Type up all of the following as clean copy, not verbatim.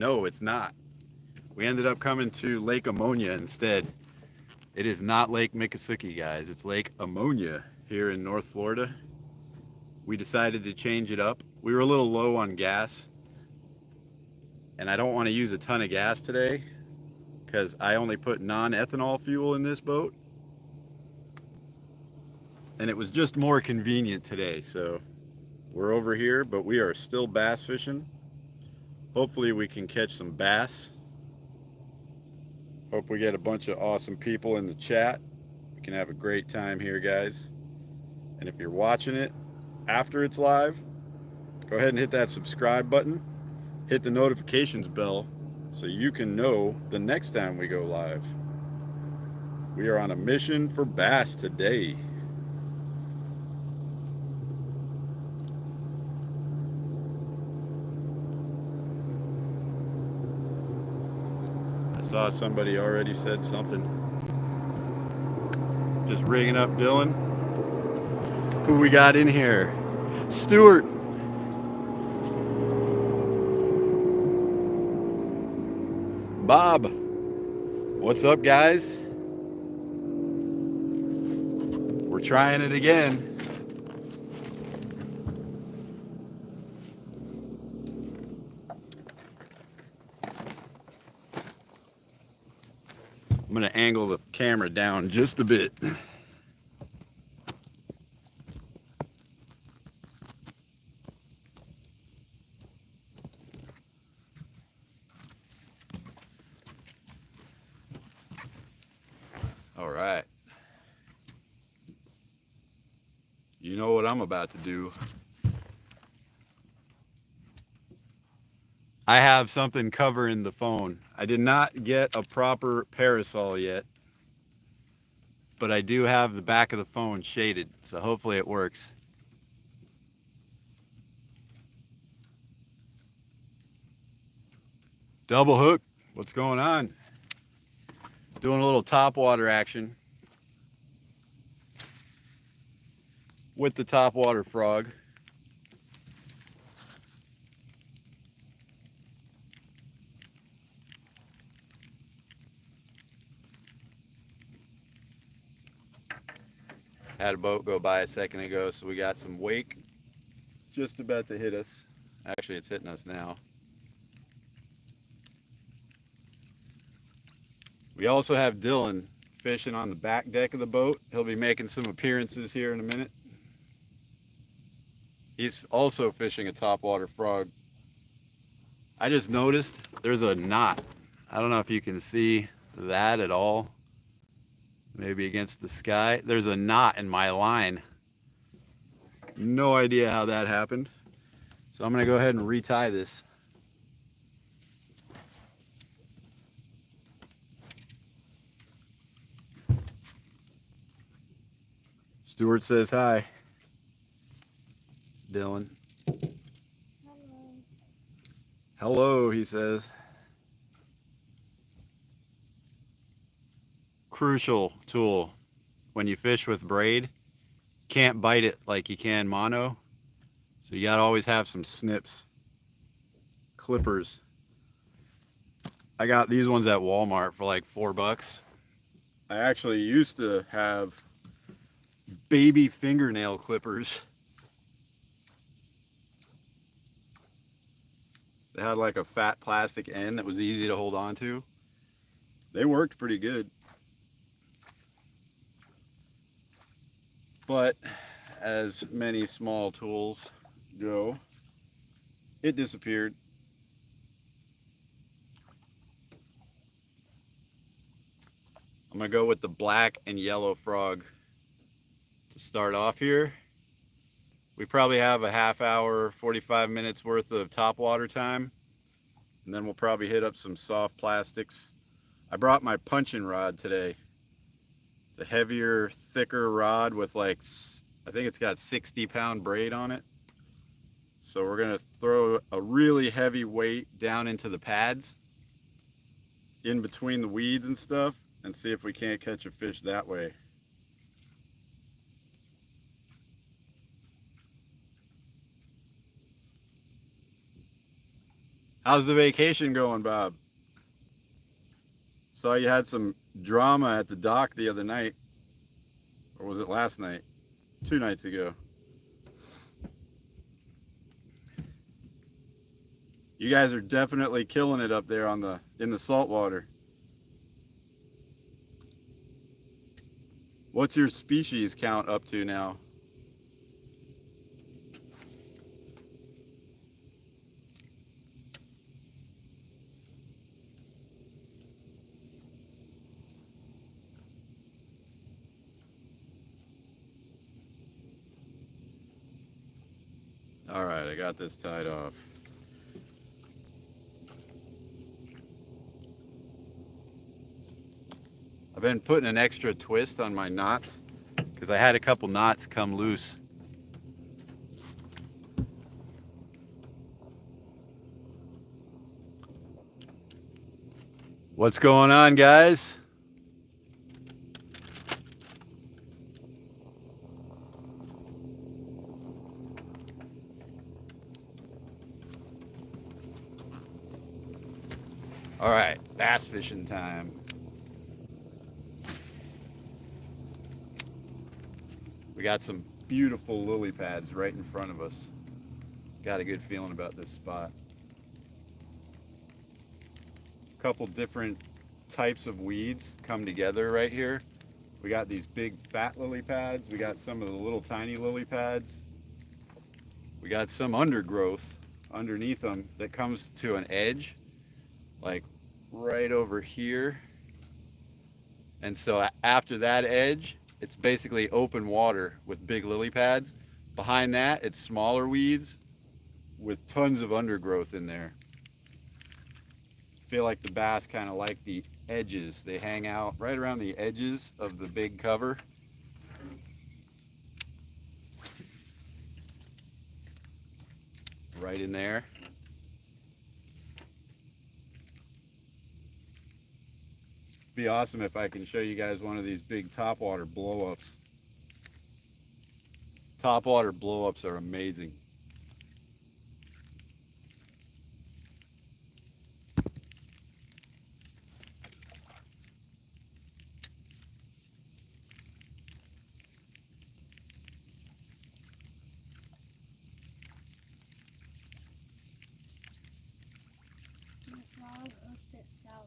No, it's not. We ended up coming to Lake Iamonia instead. It is not Lake Miccosukee, guys. It's Lake Iamonia here in North Florida. We decided to change it up. We were a little low on gas, and I don't want to use a ton of gas today because I only put non-ethanol fuel in this boat, and it was just more convenient today. So we're over here, but we are still bass fishing. Hopefully we can catch some bass. Hope we get a bunch of awesome people in the chat. We can have a great time here, guys. And if you're watching it after it's live, go ahead and hit that subscribe button. Hit the notifications bell so you can know the next time we go live. We are on a mission for bass today. I saw somebody already said something. Just ringing up Dylan. Who we got in here? Stuart. Bob. What's up, guys? We're trying it again. I'm going to angle the camera down just a bit. All right. You know what I'm about to do. I have something covering the phone. I did not get a proper parasol yet, but I do have the back of the phone shaded, so hopefully it works. Double hook, what's going on? Doing a little topwater action with the topwater frog. Had a boat go by a second ago, so we got some wake just about to hit us. Actually, it's hitting us now. We also have Dylan fishing on the back deck of the boat. He'll be making some appearances here in a minute. He's also fishing a topwater frog. I just noticed there's a knot. I don't know if you can see that at all. Maybe against the sky. There's a knot in my line. No idea how that happened. So I'm gonna go ahead and retie this. Stuart says hi. Dylan. Hello. Hello, he says. Crucial tool when you fish with braid. Can't bite it like you can mono, so you gotta always have some snips. Clippers. I got these ones at Walmart for like $4. I actually used to have baby fingernail clippers. They had like a fat plastic end that was easy to hold on to. They worked pretty good. But as many small tools go, it disappeared. I'm gonna go with the black and yellow frog to start off here. We probably have a half hour, 45 minutes worth of topwater time, and then we'll probably hit up some soft plastics. I brought my punching rod today. It's a heavier, thicker rod with like, I think it's got 60-pound braid on it. So we're gonna throw a really heavy weight down into the pads in between the weeds and stuff and see if we can't catch a fish that way. How's the vacation going, Bob? Saw you had some drama at the dock the other night. Or was it last night? 2 nights ago. You guys are definitely killing it up there in the salt water. What's your species count up to now? All right, I got this tied off. I've been putting an extra twist on my knots because I had a couple knots come loose. What's going on, guys? All right, bass fishing time. We got some beautiful lily pads right in front of us. Got a good feeling about this spot. A couple different types of weeds come together right here. We got these big fat lily pads. We got some of the little tiny lily pads. We got some undergrowth underneath them that comes to an edge, like right over here. And so after that edge, it's basically open water with big lily pads. Behind that, it's smaller weeds with tons of undergrowth in there. I feel like the bass kind of like the edges. They hang out right around the edges of the big cover. Right in there. Be awesome if I can show you guys one of these big topwater blow-ups. Topwater blow-ups are amazing. My frog hooked itself.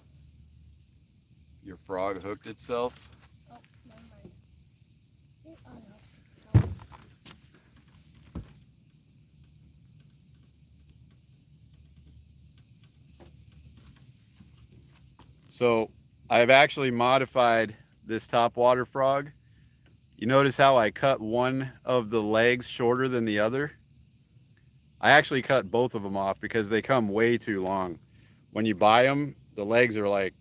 Your frog hooked itself? Oh, never mind. It unhooked itself. So I've actually modified this topwater frog. You notice how I cut one of the legs shorter than the other? I actually cut both of them off because they come way too long. When you buy them, the legs are like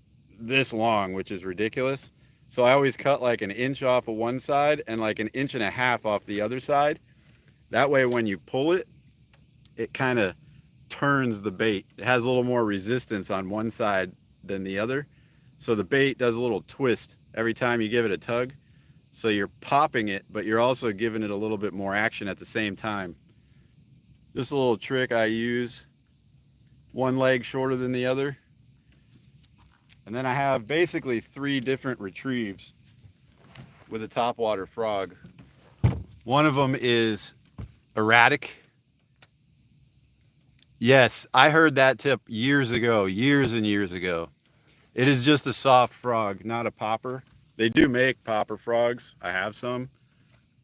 this long, which is ridiculous. So I always cut like an inch off of one side and like an inch and a half off the other side. That way when you pull it, it kind of turns the bait. It has a little more resistance on one side than the other. So the bait does a little twist every time you give it a tug. So you're popping it, but you're also giving it a little bit more action at the same time. Just a little trick I use. One leg shorter than the other. And then I have basically 3 different retrieves with a topwater frog. One of them is erratic. Yes, I heard that tip years ago, years and years ago. It is just a soft frog, not a popper. They do make popper frogs. I have some,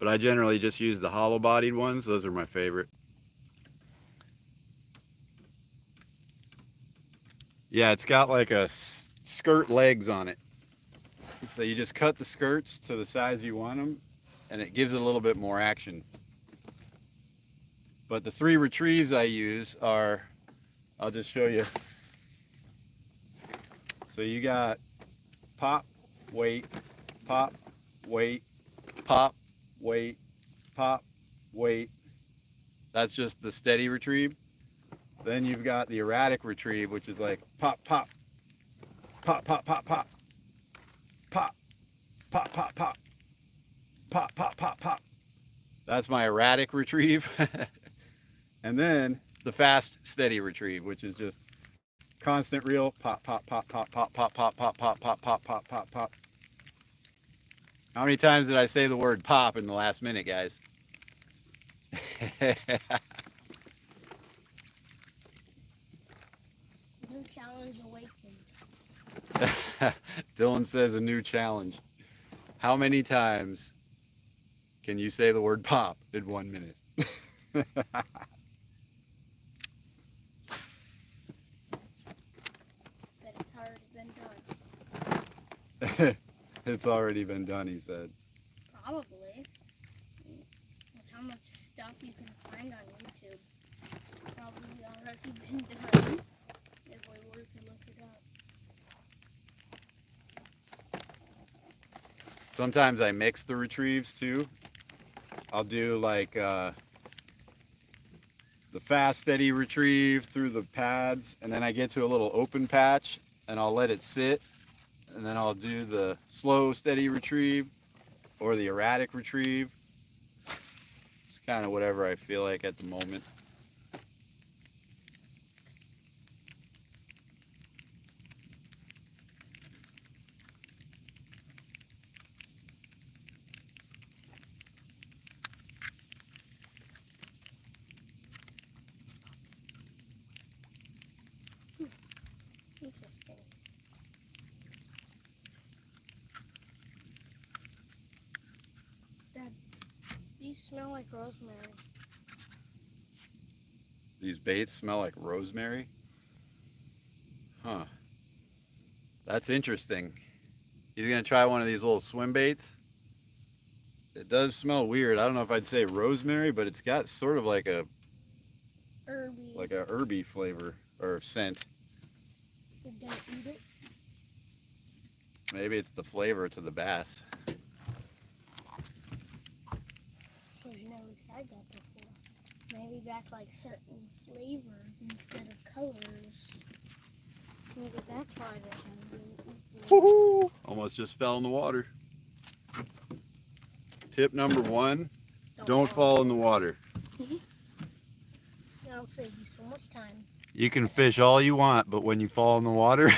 but I generally just use the hollow-bodied ones. Those are my favorite. Yeah, it's got like a skirt legs on it. So you just cut the skirts to the size you want them, and it gives it a little bit more action. But the 3 retrieves I use are, I'll just show you. So you got pop, wait, pop, wait, pop, wait, pop, wait. That's just the steady retrieve. Then you've got the erratic retrieve, which is like pop, pop, pop, pop, pop, pop, pop, pop, pop, pop, pop, pop, pop, pop. That's my erratic retrieve. And then the fast, steady retrieve, which is just constant reel. Pop, pop, pop, pop, pop, pop, pop, pop, pop, pop, pop, pop, pop, pop. How many times did I say the word pop in the last minute, guys? New challenge awakened. Dylan says a new challenge. How many times can you say the word pop in 1 minute? But it's already been done. It's already been done, he said. Probably. With how much stuff you can find on YouTube. Probably already been done. If we were to look it up. Sometimes I mix the retrieves too. I'll do like the fast, steady retrieve through the pads, and then I get to a little open patch and I'll let it sit, and then I'll do the slow, steady retrieve or the erratic retrieve. It's kind of whatever I feel like at the moment. Interesting. Dad, these smell like rosemary. These baits smell like rosemary. Huh. That's interesting. He's gonna try one of these little swim baits. It does smell weird. I don't know if I'd say rosemary, but it's got sort of like a herby flavor or scent. You're gonna eat it? Maybe it's the flavor to the bass. We've never tried that before. Maybe that's like certain flavors instead of colors. Maybe that's why they're Woohoo! Almost just fell in the water. Tip number 1, don't fall in the water. That'll save you so much time. You can fish all you want, but when you fall in the water,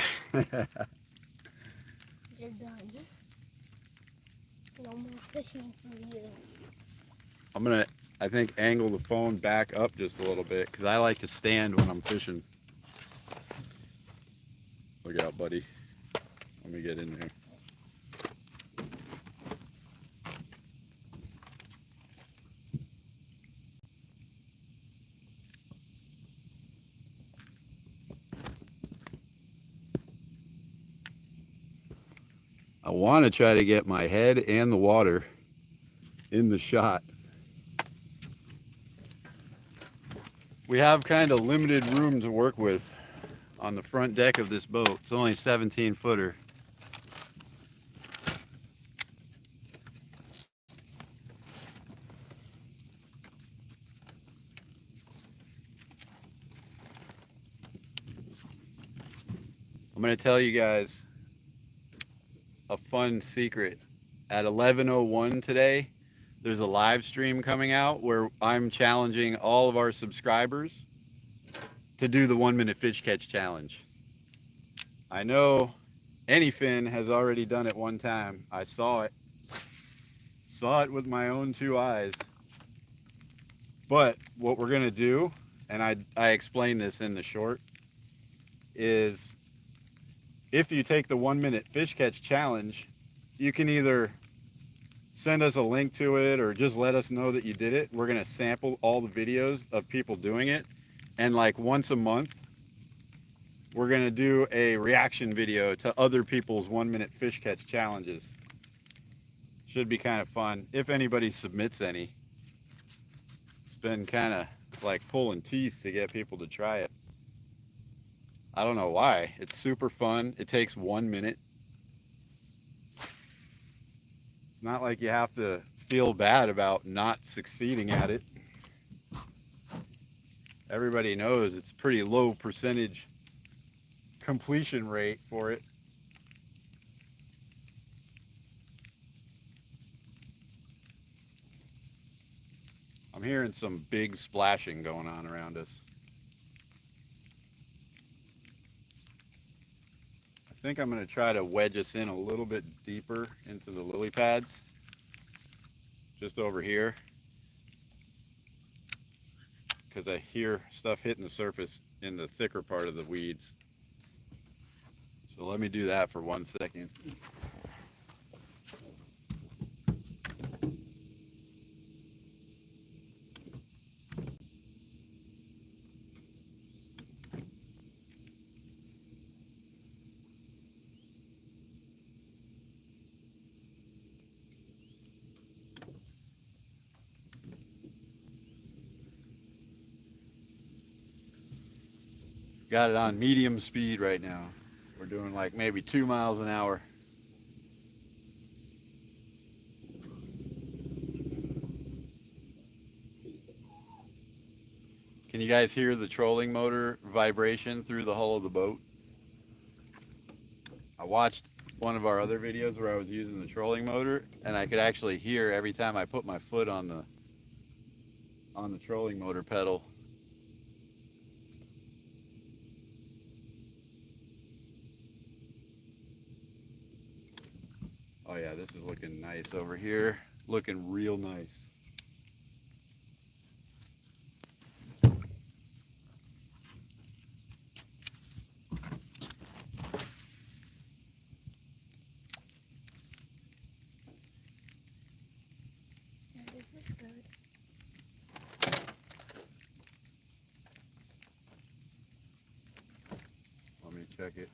You're done. No more fishing for you. I'm gonna, I think, angle the phone back up just a little bit because I like to stand when I'm fishing. Look out, buddy. Let me get in there. I want to try to get my head and the water in the shot. We have kind of limited room to work with on the front deck of this boat. It's only a 17-footer. I'm going to tell you guys a fun secret. At 11:01 today, there's a live stream coming out where I'm challenging all of our subscribers to do the 1-minute fish catch challenge. I know Anyfin has already done it one time. I saw it with my own 2 eyes. But what we're gonna do, and I explained this in the short, is if you take the 1-minute fish catch challenge, you can either send us a link to it or just let us know that you did it. We're gonna sample all the videos of people doing it, and like once a month we're gonna do a reaction video to other people's 1-minute fish catch challenges. Should be kind of fun if anybody submits any. It's been kind of like pulling teeth to get people to try it. I don't know why. It's super fun. It takes 1 minute. It's not like you have to feel bad about not succeeding at it. Everybody knows it's pretty low percentage completion rate for it. I'm hearing some big splashing going on around us. think I'm going to try to wedge us in a little bit deeper into the lily pads, just over here, because I hear stuff hitting the surface in the thicker part of the weeds. So let me do that for 1 second. Got it on medium speed right now. We're doing like maybe 2 miles an hour. Can you guys hear the trolling motor vibration through the hull of the boat? I watched one of our other videos where I was using the trolling motor, and I could actually hear every time I put my foot on the trolling motor pedal. Oh yeah, this is looking nice over here. Looking real nice. Yeah, this is good. Let me check it.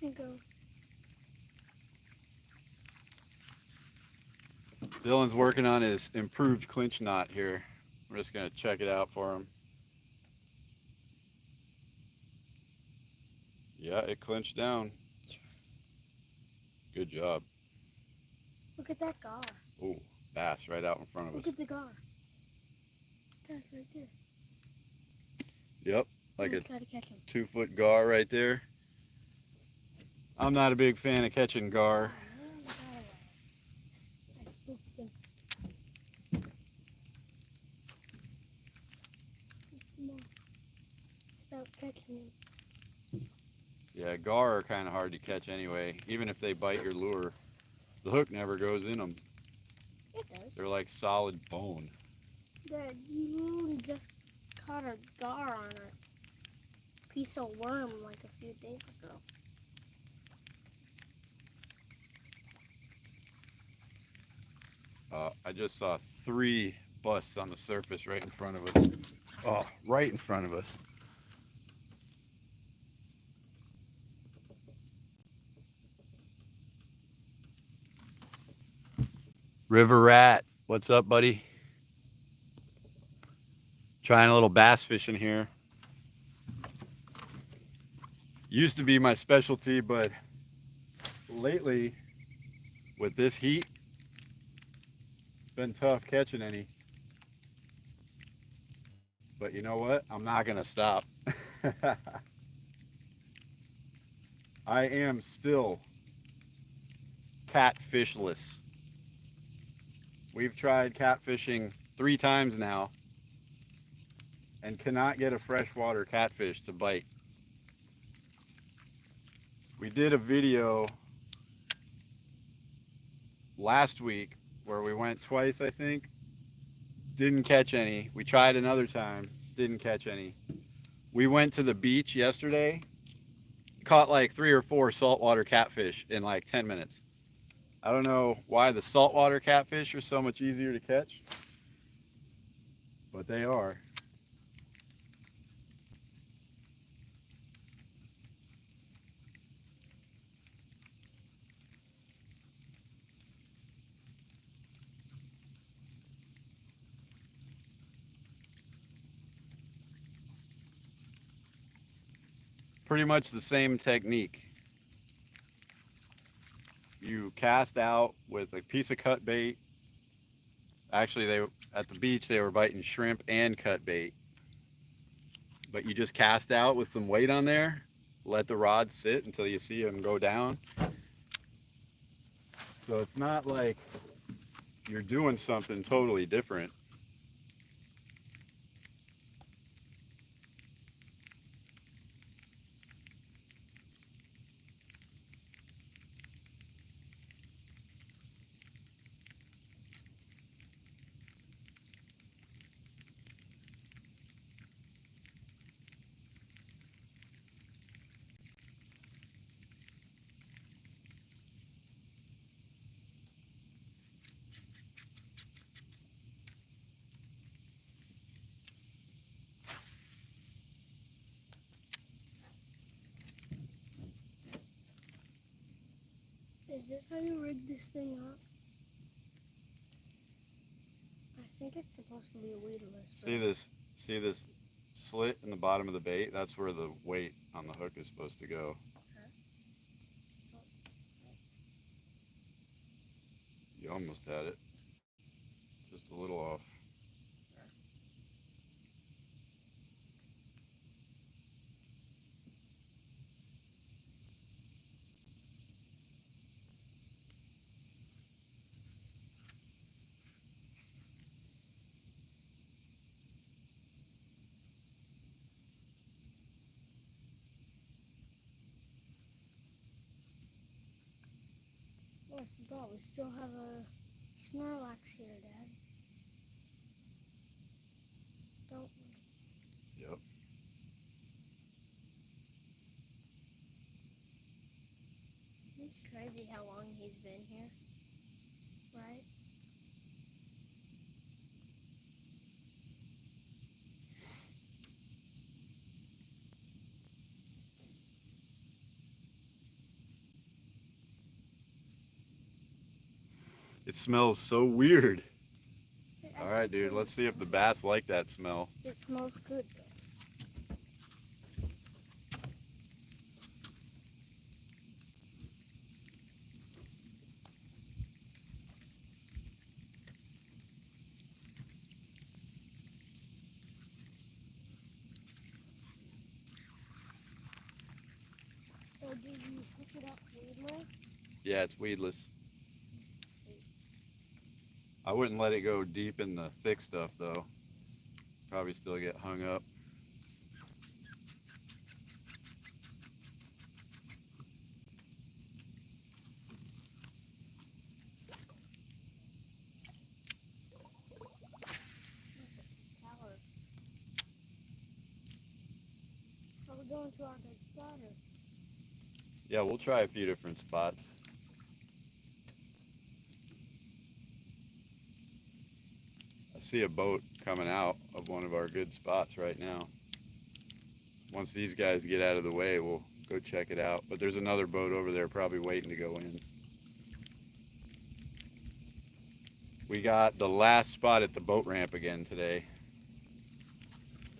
Here you go. Dylan's working on his improved clinch knot here. We're just gonna check it out for him. Yeah, it clinched down. Yes. Good job. Look at that gar. Oh, bass right out in front of Look us. at the gar. That's right there. Yep, like Oh, a try to catch him. 2-foot gar right there. I'm not a big fan of catching gar. Oh, man, I got away. I spooked him. Come on. Stop catching him. Yeah, gar are kind of hard to catch anyway. Even if they bite your lure, the hook never goes in them. It does. They're like solid bone. Dad, you literally just caught a gar on a piece of worm like a few days ago. I just saw 3 busts on the surface right in front of us. Oh, right in front of us. River Rat, what's up, buddy? Trying a little bass fishing here. Used to be my specialty, but lately, with this heat, it's been tough catching any. But you know what? I'm not gonna stop. I am still catfishless. We've tried catfishing 3 times now and cannot get a freshwater catfish to bite. We did a video last week where we went twice, I think. Didn't catch any. We tried another time, didn't catch any. We went to the beach yesterday, caught like 3 or 4 saltwater catfish in like 10 minutes. I don't know why the saltwater catfish are so much easier to catch, but they are. Pretty much the same technique. You cast out with a piece of cut bait. Actually, at the beach they were biting shrimp and cut bait. But you just cast out with some weight on there, let the rod sit until you see them go down. So it's not like you're doing something totally different. Is this how you rig this thing up? I think it's supposed to be a weedless. See this slit in the bottom of the bait? That's where the weight on the hook is supposed to go. You almost had it. Just a little off. Oh, I forgot. We still have a Snorlax here, Dad. Don't we? Yep. It's crazy how long he's been here, right? It smells so weird. It All right, actually dude, smells let's see if the good. bass like that smell. It smells good, though. So did you hook it up weedless? Yeah, it's weedless. I wouldn't let it go deep in the thick stuff though. Probably still get hung up. Sour. Are we going to our good spot or? Yeah, we'll try a few different spots. I see a boat coming out of one of our good spots right now. Once these guys get out of the way, we'll go check it out. But there's another boat over there probably waiting to go in. We got the last spot at the boat ramp again today.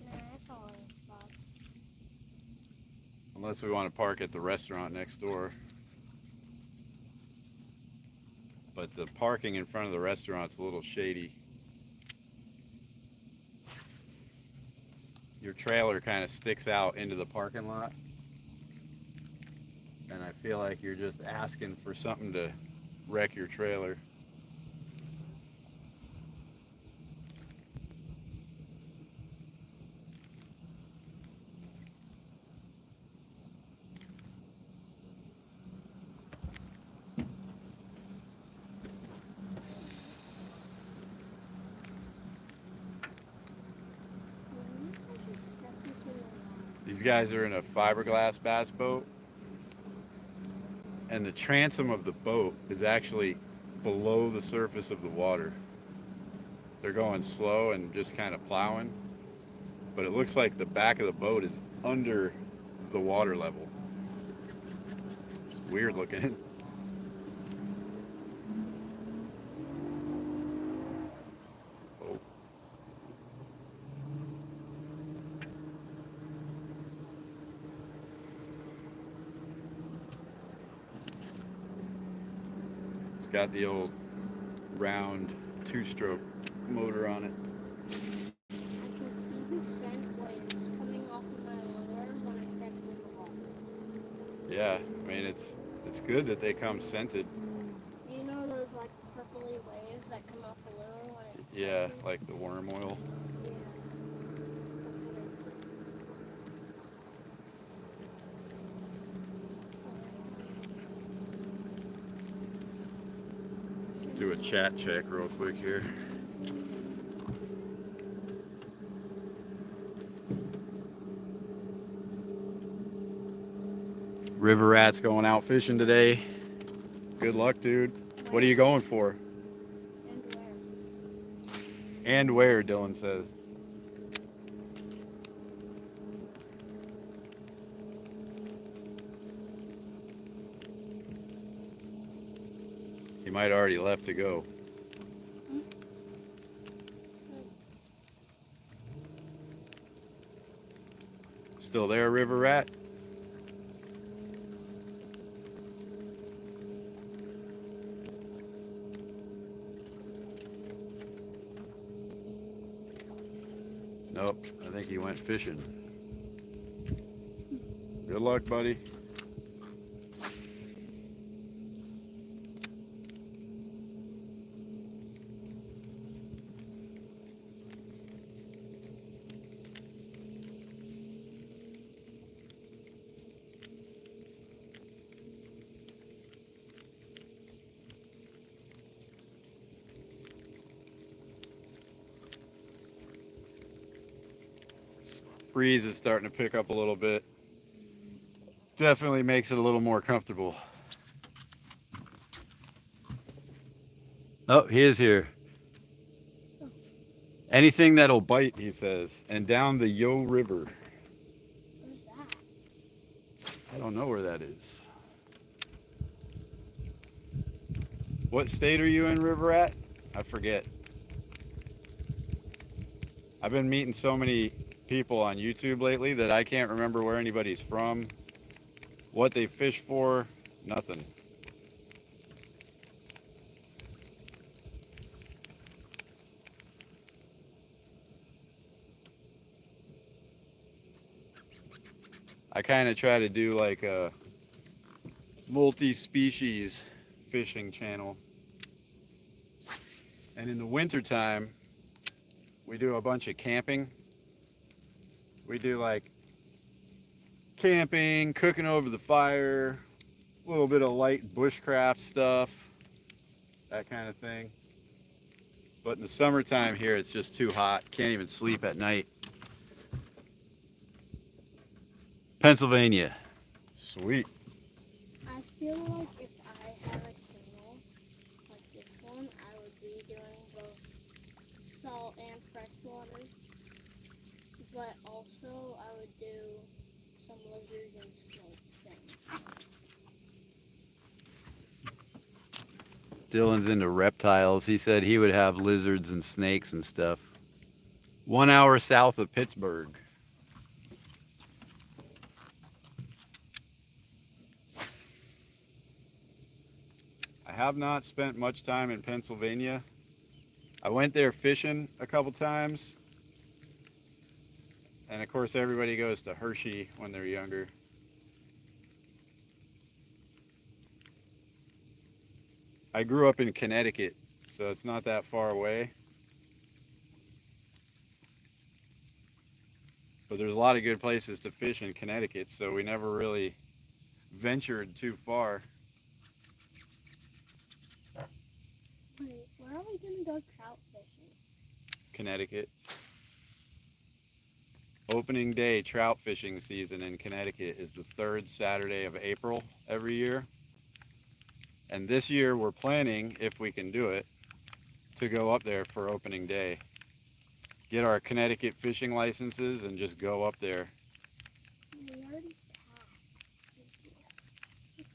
Nah, that's all our spot. Unless we want to park at the restaurant next door. But the parking in front of the restaurant's a little shady. Your trailer kind of sticks out into the parking lot. And I feel like you're just asking for something to wreck your trailer. These guys are in a fiberglass bass boat, and the transom of the boat is actually below the surface of the water. They're going slow and just kind of plowing, but it looks like the back of the boat is under the water level. It's weird looking. Oh. It's got the old round two-stroke motor on it. I can see the scent waves coming off of my lure when I set it in the water. Yeah, I mean it's good that they come scented. You know those like purpley waves that come off the lure when it's Yeah, scented? like the worm oil. Yeah. Do a chat check real quick here. River Rat's going out fishing today. Good luck, dude. What are you going for? And where? And where, Dylan says. might already left to go. Still there, river rat? Nope, I think he went fishing. Good luck, buddy. Breeze is starting to pick up a little bit. Definitely makes it a little more comfortable. Oh, he is here. Anything that'll bite, he says. And down the Yo River. What is that? I don't know where that is. What state are you in, River Rat? I forget. I've been meeting so many people on YouTube lately that I can't remember where anybody's from, what they fish for, nothing. I kind of try to do like a multi-species fishing channel. And in the wintertime, we do a bunch of camping. We do like camping, cooking over the fire, a little bit of light bushcraft stuff, that kind of thing. But in the summertime here, it's just too hot. Can't even sleep at night. Pennsylvania. Sweet. I feel like if I had a channel like this one, I would be doing both salt and freshwater. But also, I would do some lizards and snakes things. Dylan's into reptiles. He said he would have lizards and snakes and stuff. 1 hour south of Pittsburgh. I have not spent much time in Pennsylvania. I went there fishing a couple times. And of course everybody goes to Hershey when they're younger. I grew up in Connecticut, so it's not that far away. But there's a lot of good places to fish in Connecticut, so we never really ventured too far. Wait, where are we gonna go trout fishing? Connecticut. Opening day trout fishing season in Connecticut is the 3rd Saturday of April every year. And this year we're planning, if we can do it, to go up there for opening day. Get our Connecticut fishing licenses and just go up there. We already passed.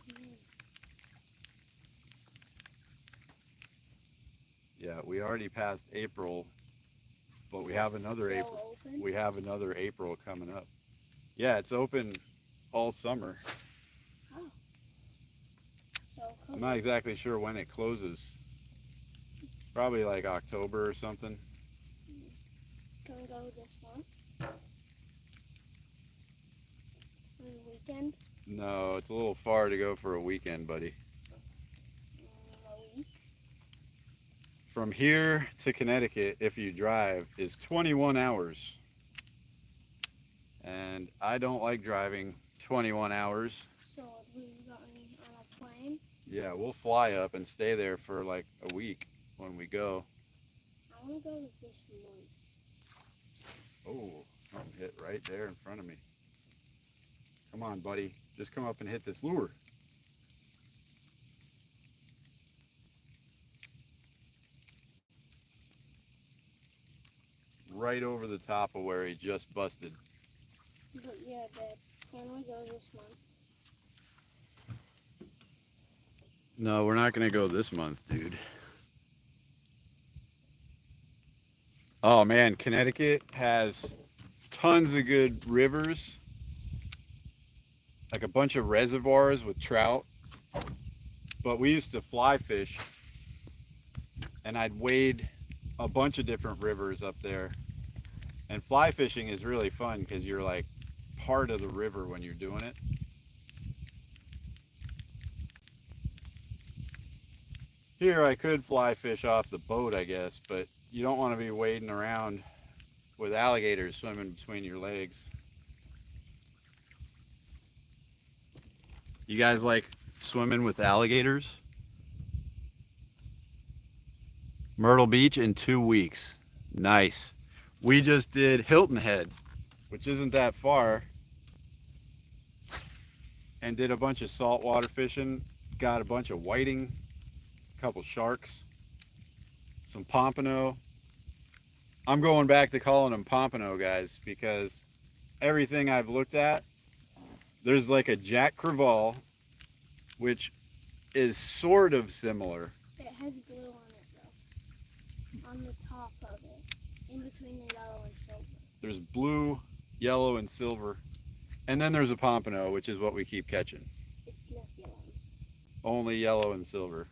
Yeah, we already passed April, but we have another Still April. open? We have another April coming up. Yeah, it's open all summer. Oh. So I'm not exactly sure when it closes. Probably like October or something. Can we go this month? For the weekend? No, it's a little far to go for a weekend, buddy. A week? From here to Connecticut, if you drive, is 21 hours. And I don't like driving 21 hours. So have we gotten on a plane? Yeah, we'll fly up and stay there for like a week when we go. I want to go this month. Oh, something hit right there in front of me. Come on, buddy. Just come up and hit this lure. Right over the top of where he just busted. But yeah, Dad, can we go this month? No, we're not gonna go this month, dude. Oh man, Connecticut has tons of good rivers, like a bunch of reservoirs with trout. But we used to fly fish, and I'd wade a bunch of different rivers up there. And fly fishing is really fun because you're like part of the river when you're doing it. Here I could fly fish off the boat, I guess, but you don't want to be wading around with alligators swimming between your legs. You guys like swimming with alligators? Myrtle Beach in 2 weeks. Nice. We just did Hilton Head, which isn't that far, and did a bunch of saltwater fishing. Got a bunch of whiting, a couple sharks, some pompano. I'm going back to calling them pompano, guys, because everything I've looked at, there's like a Jack Crevalle, which is sort of similar. It has glue on it though. On the top of it. In between the yellow and silver. There's blue, yellow, and silver. And then there's a pompano, which is what we keep catching. It's just yellows. Only yellow and silver.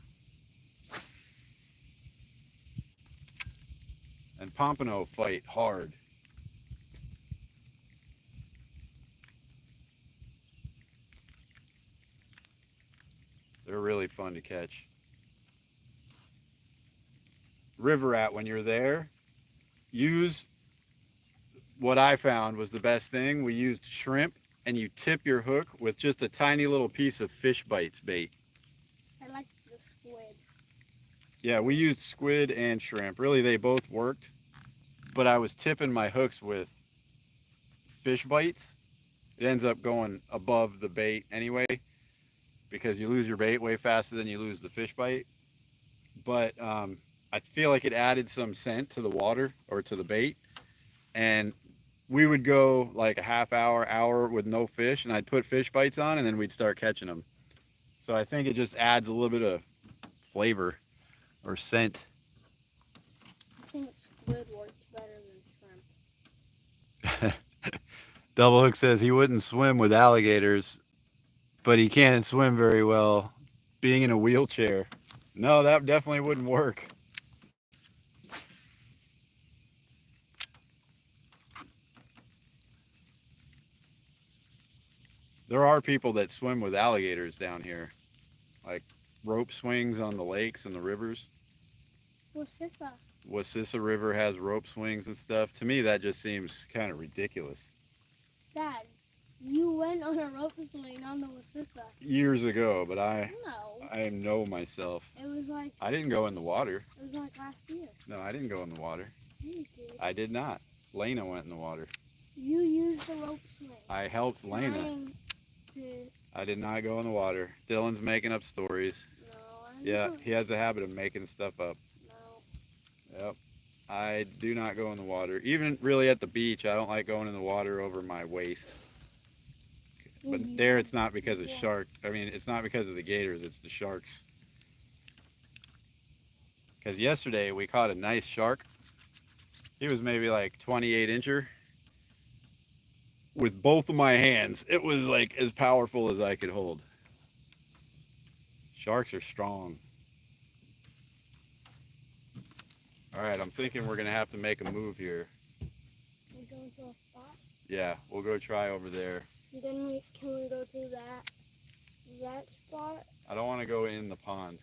And pompano fight hard. They're really fun to catch. River rat, when you're there, use what I found was the best thing. We used shrimp, and you tip your hook with just a tiny little piece of fish bites bait. I like the squid. Yeah, we used squid and shrimp. Really, they both worked, but I was tipping my hooks with fish bites. It ends up going above the bait anyway, because you lose your bait way faster than you lose the fish bite. But I feel like it added some scent to the water or to the bait. And we would go like a half hour with no fish, and I'd put fish bites on, and then we'd start catching them. So I think it just adds a little bit of flavor or scent. I think squid works better than shrimp. Double Hook says he wouldn't swim with alligators, but he can't swim very well being in a wheelchair. No, that definitely wouldn't work. There are people that swim with alligators down here, like rope swings on the lakes and the rivers. Wasissa. Wasissa River has rope swings and stuff. To me, that just seems kind of ridiculous. Dad, you went on a rope swing on the Wasissa. Years ago, but No. I know myself. It was like I didn't go in the water. it was like last year. No, I didn't go in the water. You did. I did not. Lena went in the water. You used the rope swing. I helped Lena. Trying to I did not go in the water. Dylan's making up stories. no, I Yeah, know. he has a habit of making stuff up. No. Yep. I do not go in the water. Even really at the beach, I don't like going in the water over my waist. But You- there it's not because of Yeah. shark. I mean, it's not because of the gators, it's the sharks. Because yesterday we caught a nice shark. He was maybe like 28 incher. With both of my hands, it was like as powerful as I could hold. Sharks are strong. All right, I'm thinking we're gonna have to make a move here. We go to a spot. Yeah, we'll go try over there. And then can we go to that spot? I don't want to go in the pond.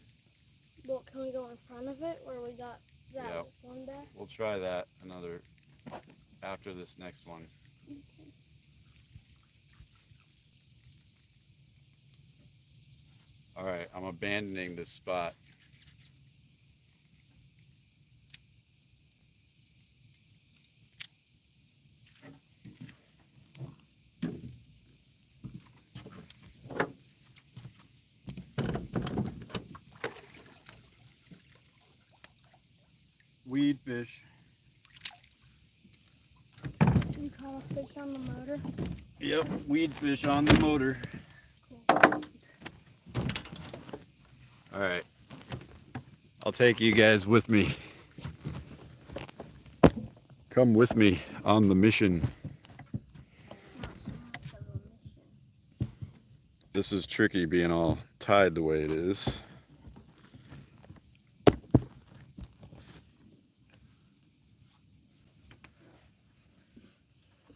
Well, can we go in front of it where we got that Yeah. one back? We'll try that after this next one. Okay. All right, I'm abandoning this spot. Weed fish. You caught a fish on the motor? Yep, weed fish on the motor. Cool. All right. I'll take you guys with me. Come with me on the mission. Not so much of a mission. This is tricky being all tied the way it is.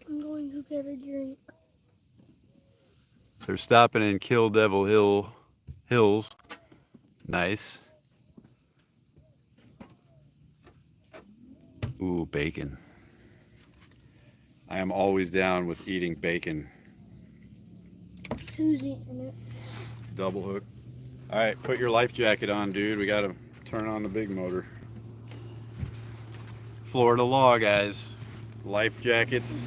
I'm going to get a drink. They're stopping in Kill Devil Hills. Nice. Ooh, bacon. I am always down with eating bacon. Who's eating it? Double hook. All right, put your life jacket on, dude. We got to turn on the big motor. Florida law, guys. Life jackets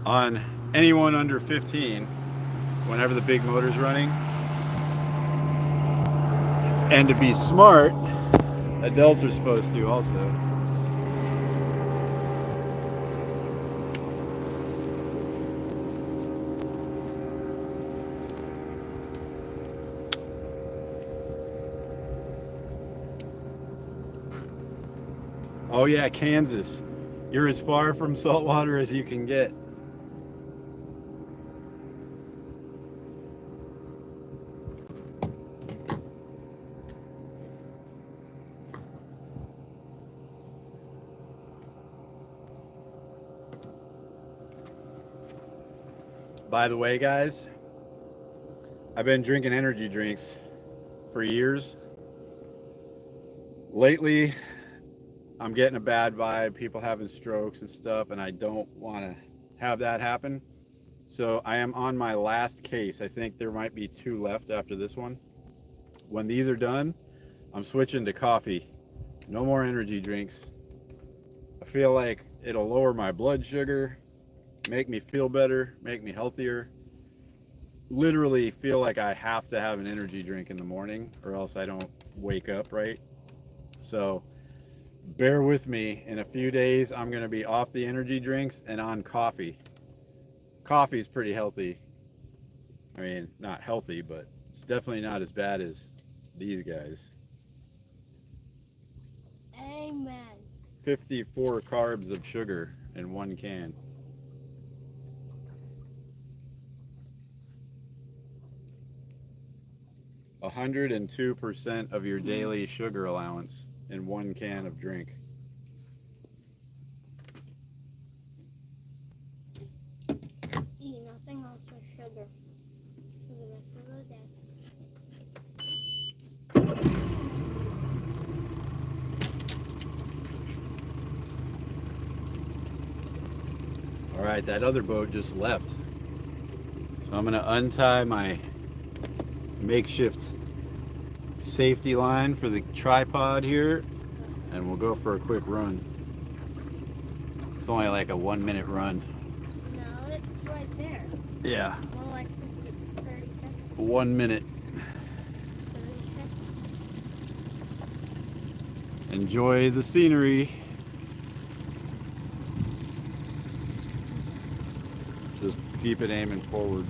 on anyone under 15 whenever the big motor's running. And to be smart, adults are supposed to also. Oh yeah, Kansas. You're as far from saltwater as you can get. By the way, guys, I've been drinking energy drinks for years. Lately, I'm getting a bad vibe, people having strokes and stuff, and I don't want to have that happen. So I am on my last case. I think there might be 2 left after this one. When these are done, I'm switching to coffee. No more energy drinks. I feel like it'll lower my blood sugar, make me feel better, make me healthier. Literally feel like I have to have an energy drink in the morning or else I don't wake up right. So bear with me. In a few days, I'm going to be off the energy drinks and on coffee. Coffee is pretty healthy. I mean, not healthy, but it's definitely not as bad as these guys. Amen. 54 carbs of sugar in 1 can. A 102% of your daily sugar allowance in 1 can of drink. Eat nothing else with sugar for the rest of the day. All right, that other boat just left. So I'm gonna untie my makeshift safety line for the tripod here and we'll go for a quick run. It's only like a 1-minute run. No, it's right there. Yeah. More like 30 seconds. 1 minute. 30 seconds. Enjoy the scenery. Just keep it aiming forward.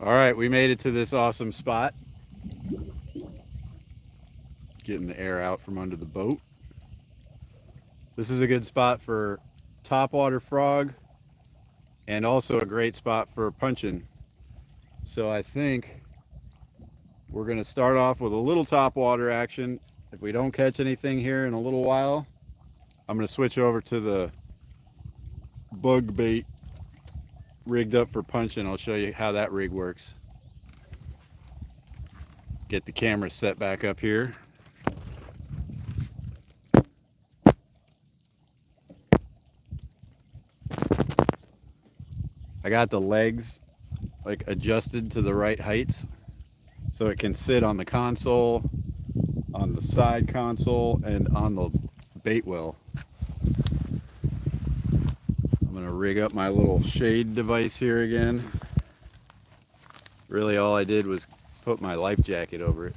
All right, we made it to this awesome spot. Getting the air out from under the boat. This is a good spot for topwater frog and also a great spot for punching. So I think we're going to start off with a little topwater action. If we don't catch anything here in a little while, I'm going to switch over to the bug bait rigged up for punching. I'll show you how that rig works. Get the camera set back up here. I got the legs like adjusted to the right heights so it can sit on the console, on the side console, and on the bait well. I'm gonna rig up my little shade device here again. Really all I did was put my life jacket over it.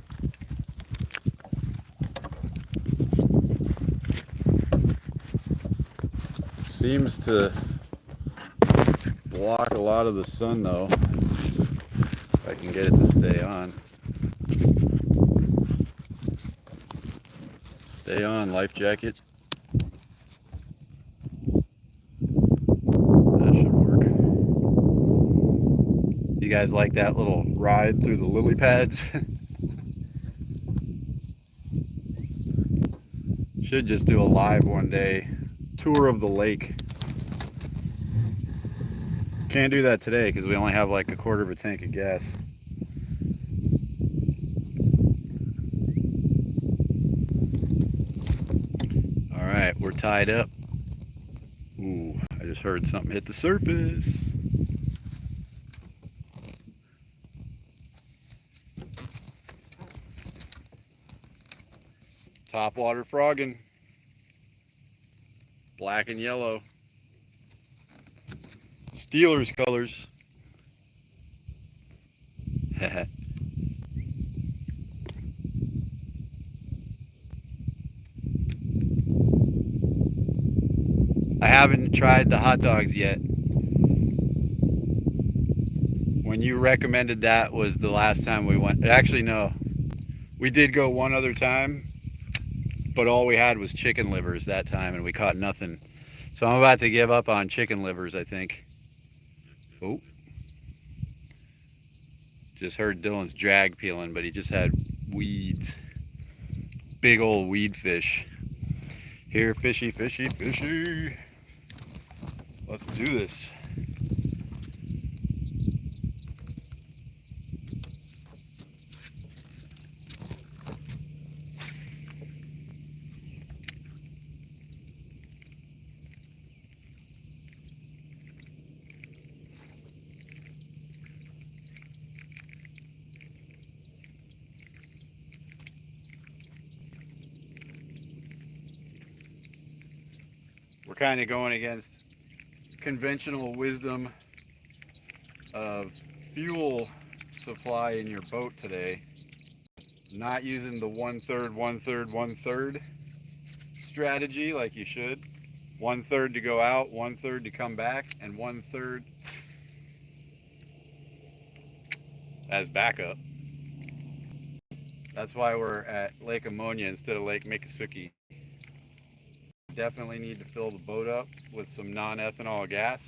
It seems to block a lot of the sun though, if I can get it to stay on. Stay on, life jacket. That should work. You guys like that little ride through the lily pads? Should just do a live one day tour of the lake. Can't do that today because we only have like a quarter of a tank of gas. All right, we're tied up. Ooh, I just heard something hit the surface. Topwater frogging. Black and yellow. Steelers colors. I haven't tried the hot dogs yet. When you recommended that was the last time we went. Actually, no. We did go one other time, but all we had was chicken livers that time and we caught nothing. So I'm about to give up on chicken livers, I think. Oh. Just heard Dylan's drag peeling, but he just had weeds. Big old weed fish. Here, fishy, fishy, fishy. Let's do this. We're kind of going against conventional wisdom of fuel supply in your boat today. Not using the 1/3, 1/3, 1/3 strategy like you should. 1/3 to go out, 1/3 to come back, and 1/3 as backup. That's why we're at Lake Iamonia instead of Lake Miccosukee. Definitely need to fill the boat up with some non-ethanol gas,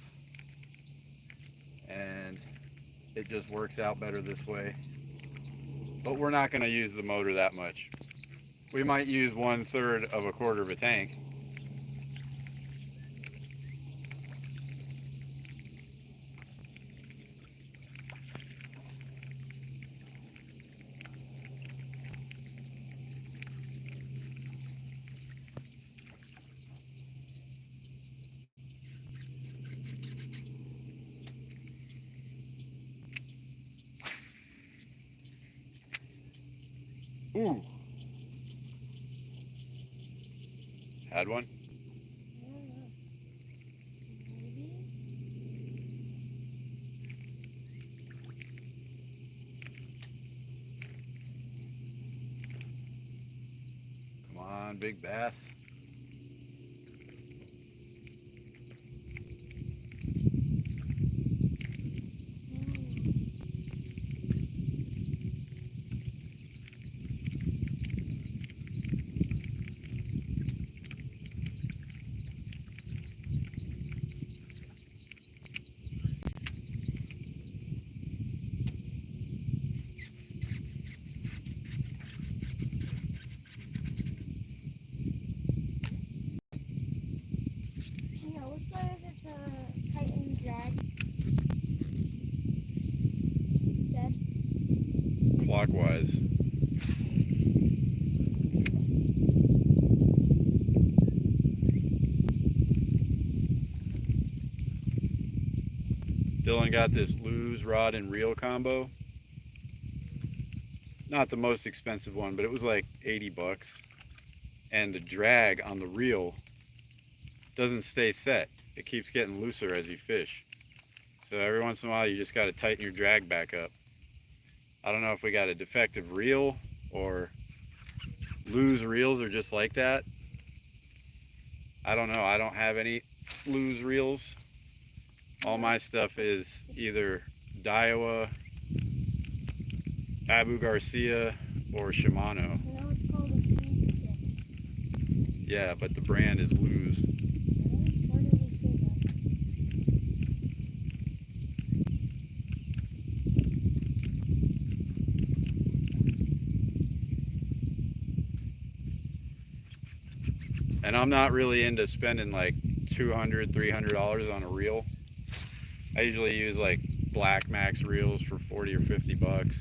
and it just works out better this way. But we're not going to use the motor that much. We might use 1/3 of a quarter of a tank. Ooh. Had one? Come on, big bass. Yeah, which way is it to tighten drag? Dead? Clockwise. Dylan got this Lew's rod and reel combo. Not the most expensive one, but it was like 80 bucks. And the drag on the reel doesn't stay set. It keeps getting looser as you fish. So every once in a while you just got to tighten your drag back up. I don't know if we got a defective reel or Lew's reels are just like that. I don't know. I don't have any Lew's reels. All my stuff is either Daiwa, Abu Garcia, or Shimano. I know it's called a speed stick. Yeah, but the brand is Lew's. Really? Where did we see that? And I'm not really into spending like $200, $300 on a reel. I usually use like Black Max reels for 40 or 50 bucks.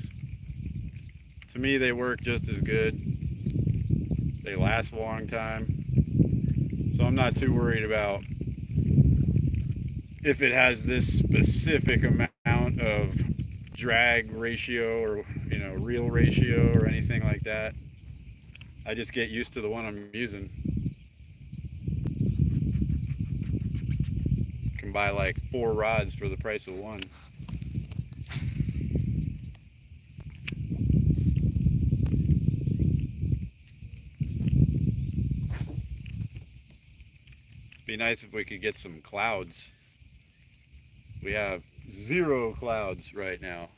To me, they work just as good. They last a long time. So I'm not too worried about if it has this specific amount of drag ratio or, you know, reel ratio or anything like that. I just get used to the one I'm using. Can buy like 4 rods for the price of one. Be nice if we could get some clouds. We have 0 clouds right now.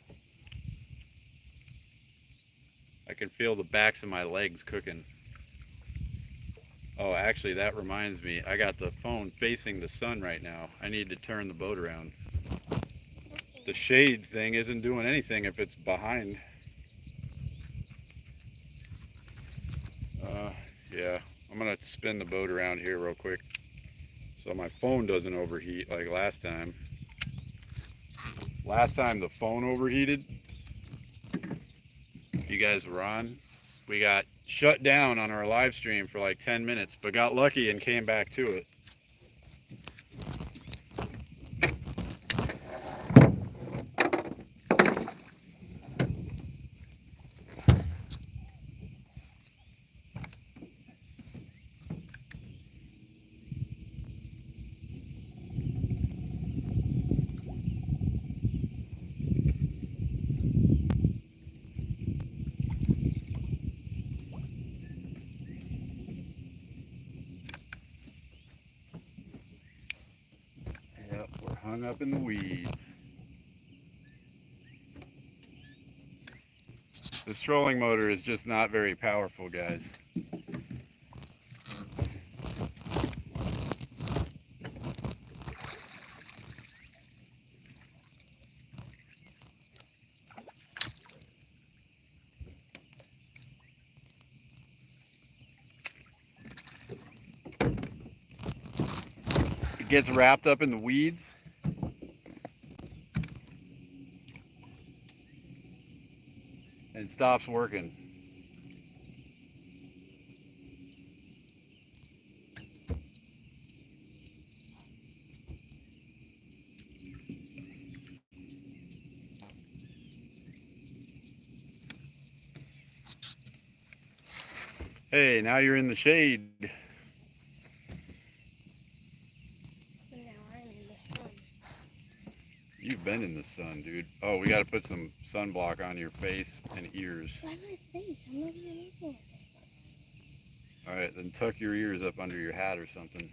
I can feel the backs of my legs cooking. Oh, actually, that reminds me. I got the phone facing the sun right now. I need to turn the boat around. The shade thing isn't doing anything if it's behind. Yeah, I'm gonna spin the boat around here real quick so my phone doesn't overheat like last time. Last time the phone overheated, if you guys were on, we got shut down on our live stream for like 10 minutes, but got lucky and came back to it. Yep, we're hung up in the weeds. This trolling motor is just not very powerful, guys. It gets wrapped up in the weeds. And stops working. Hey, now you're in the shade. Now I'm in the sun. You've been in the sun, dude. Oh, we gotta put some sunblock on your face and ears. Why my face? I'm not even looking at the sun. Alright, then tuck your ears up under your hat or something.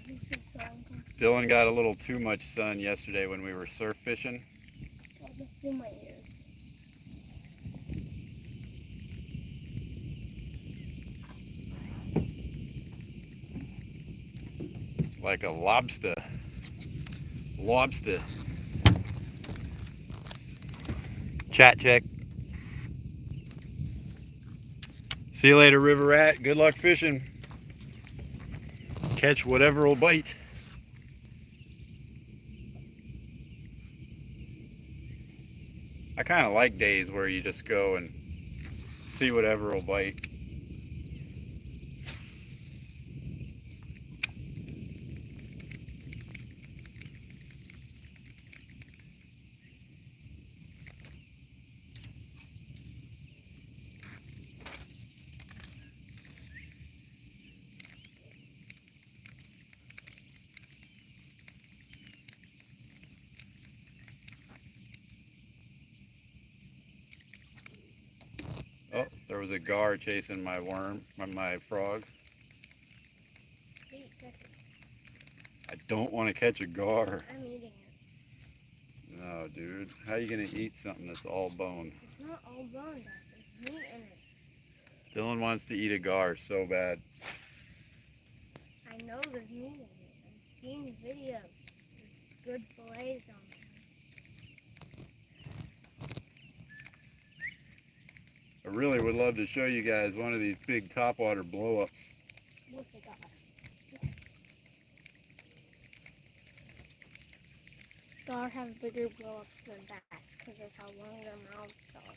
This is so uncomfortable. Dylan got a little too much sun yesterday when we were surf fishing. I'll just do my ears. Like a lobster. Lobster. Chat check. See you later, River Rat. Good luck fishing. catch whatever will bite. I kind of like days where you just go and see whatever will bite. Oh, there was a gar chasing my worm, my frog. I don't want to catch a gar. I'm eating it. No, dude. How are you going to eat something that's all bone? It's not all bone, Dad. There's meat in it. Dylan wants to eat a gar so bad. I know there's meat in it. I've seen videos. There's good fillets on it. I really would love to show you guys one of these big topwater blow-ups. With the gar. Gar have bigger blow-ups than bass because of how long their mouths are.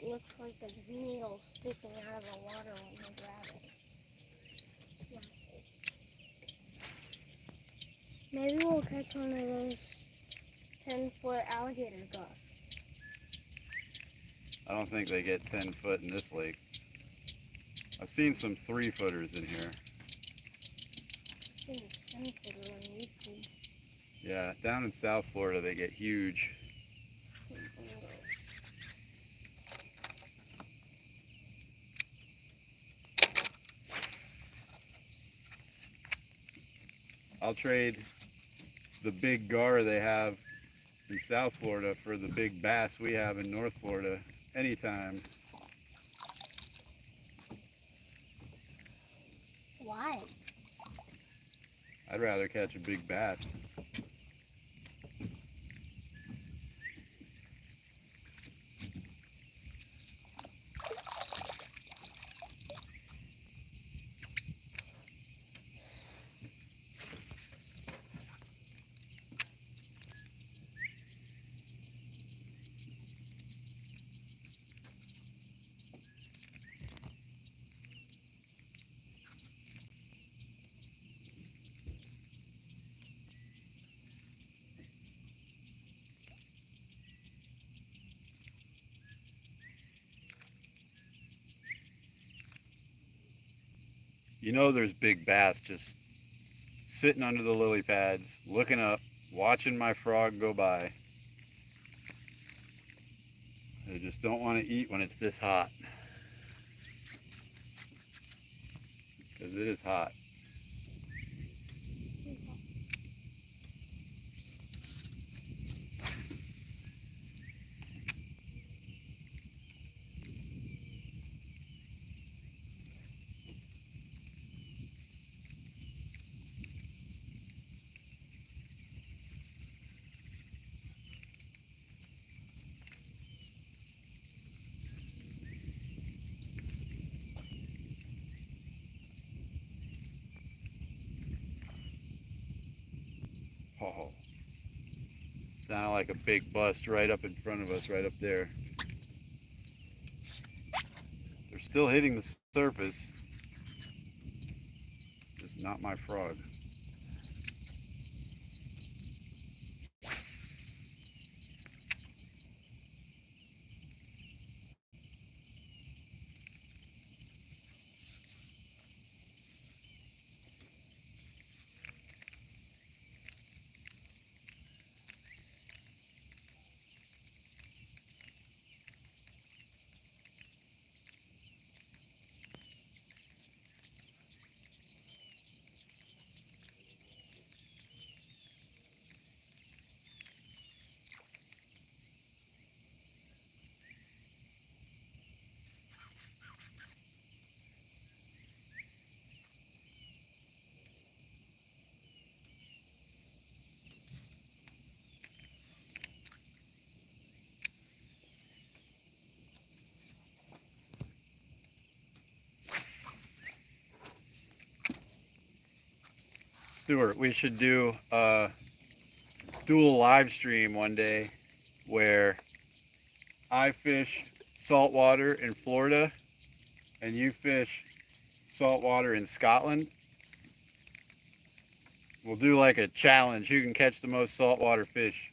It looks like a needle sticking out of the water when you grab it. Maybe we'll catch one of those 10-foot alligator gar. I don't think they get 10 foot in this lake. I've seen some 3-footers in here. I've seen a 10-footer on YouTube. Yeah, down in South Florida they get huge. I'll trade the big gar they have in South Florida for the big bass we have in North Florida anytime. Why? I'd rather catch a big bass. You know there's big bass just sitting under the lily pads, looking up, watching my frog go by. They just don't want to eat when it's this hot. Because it is hot. Oh, sounded like a big bust right up in front of us, right up there. They're still hitting the surface, just not my frog. Stuart, we should do a dual live stream one day where I fish saltwater in Florida and you fish saltwater in Scotland. We'll do like a challenge. Who can catch the most saltwater fish?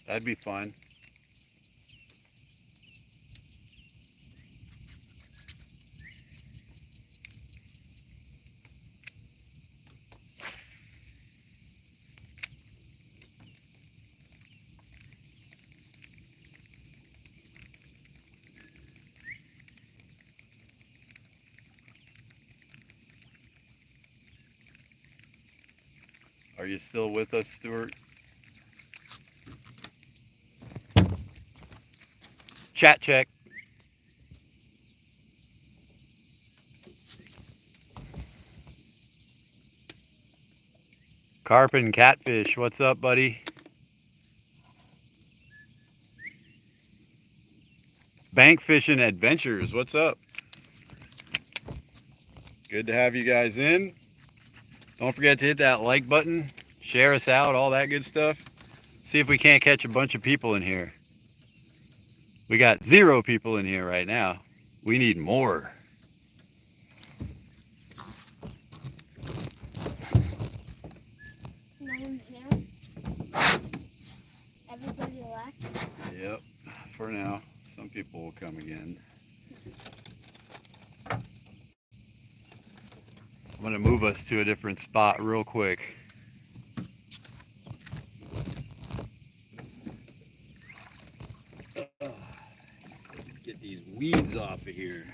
That'd be fun. Are you still with us, Stuart? Chat check. Carp and catfish, what's up, buddy? Bank fishing adventures, what's up? Good to have you guys in. Don't forget to hit that like button, share us out, all that good stuff. See if we can't catch a bunch of people in here. We got 0 people in here right now. We need more. No one here. Everybody left. Yep, for now. Some people will come again. I'm gonna move us to a different spot real quick. Get these weeds off of here.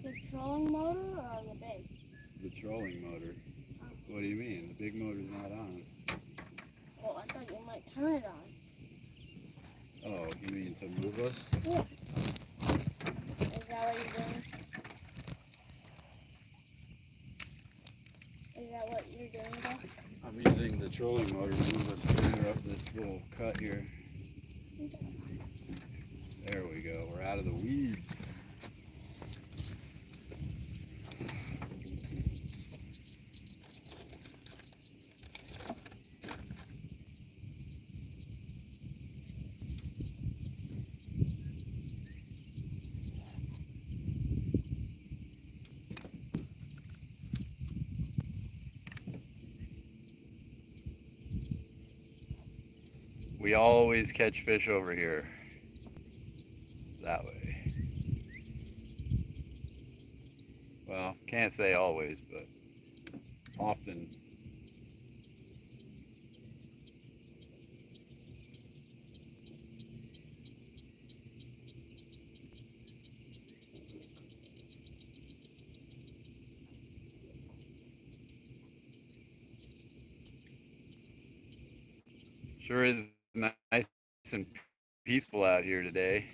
The trolling motor or the big? The trolling motor. What do you mean? The big motor's not on. Well, I thought you might turn it on. Oh, you mean to move us? Yeah. Is that what you're doing? Is that what you're doing, though? I'm using the trolling motor to move us further up this little cut here. There we go. We're out of the weeds. We always catch fish over here. That way. Well, can't say always, but often. Sure is nice and peaceful out here today.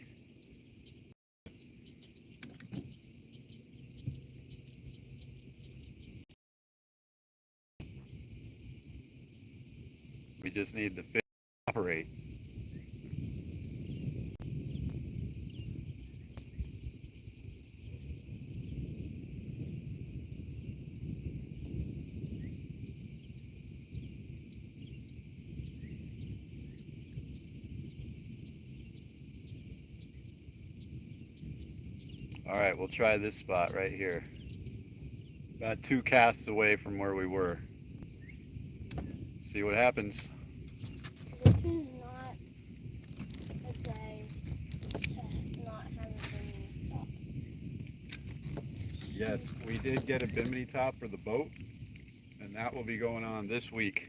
We just need the fish to operate. All right, we'll try this spot right here. About 2 casts away from where we were. See what happens. This is not a day to not have a bimini top. Yes, we did get a bimini top for the boat, and that will be going on this week.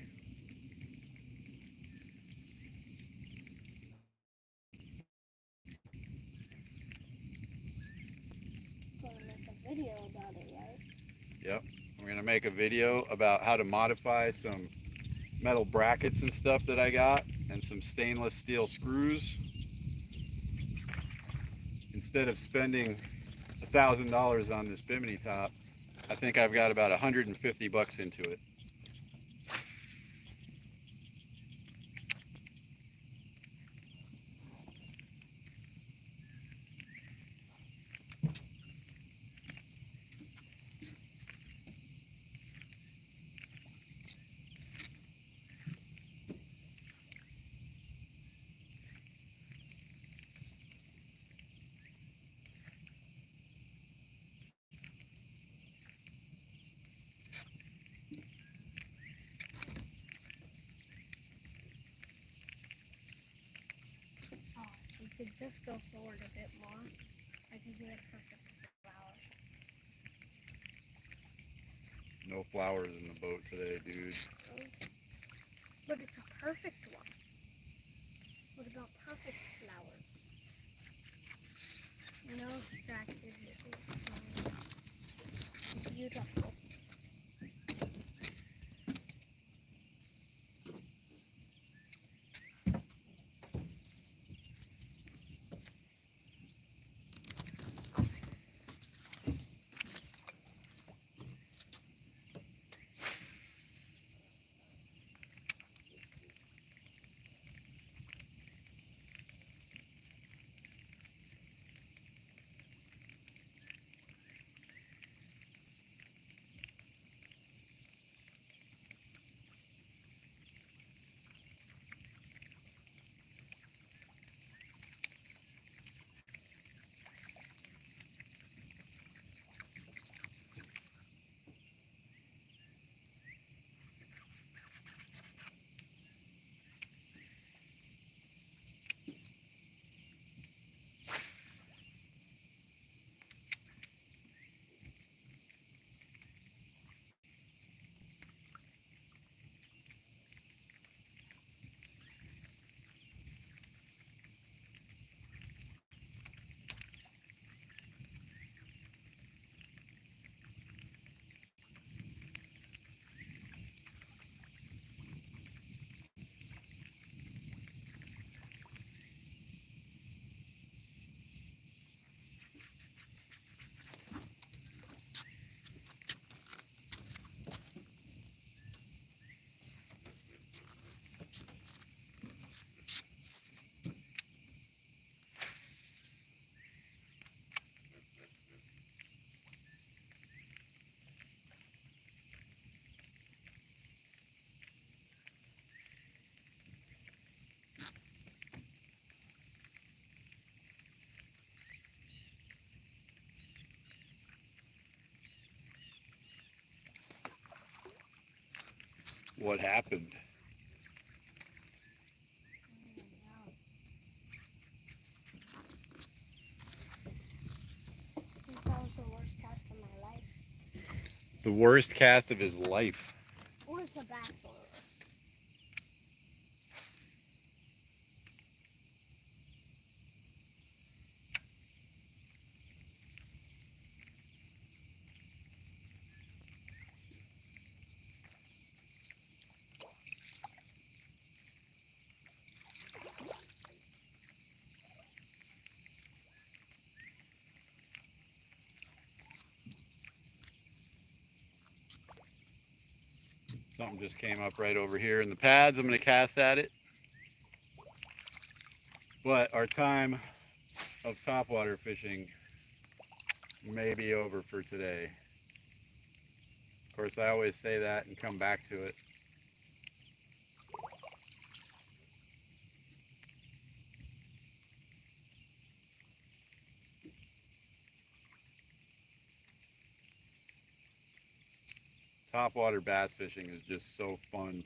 Gonna make a video about it, right? Yep, we're gonna make a video about how to modify some metal brackets and stuff that I got, and some stainless steel screws. Instead of spending $1,000 on this bimini top, I think I've got about 150 bucks into it. could just go forward a bit more, I could get a perfect flower. No flowers in the boat today, dude. But it's a perfect one. What about perfect flowers? No distracted. It's beautiful. What happened? I think that was the worst cast of my life. The worst cast of his life. Or the Bachelor. Something just came up right over here in the pads. I'm going to cast at it. But our time of topwater fishing may be over for today. Of course, I always say that and come back to it. Topwater bass fishing is just so fun.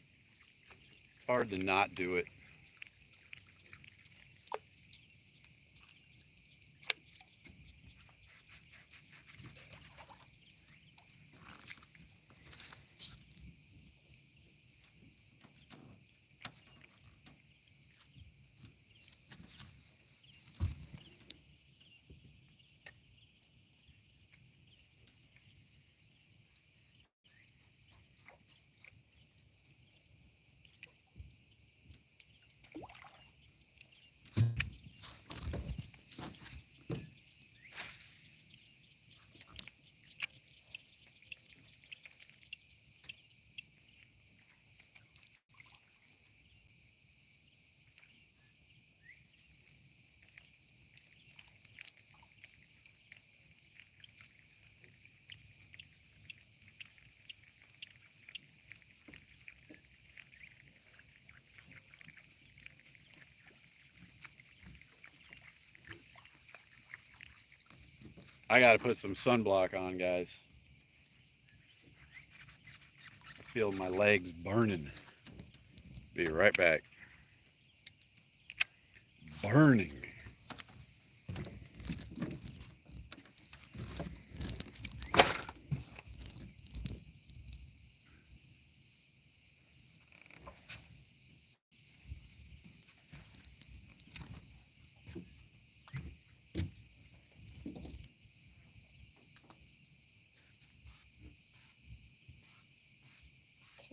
It's hard to not do it. I got to put some sunblock on, guys. I feel my legs burning. Be right back. Burning.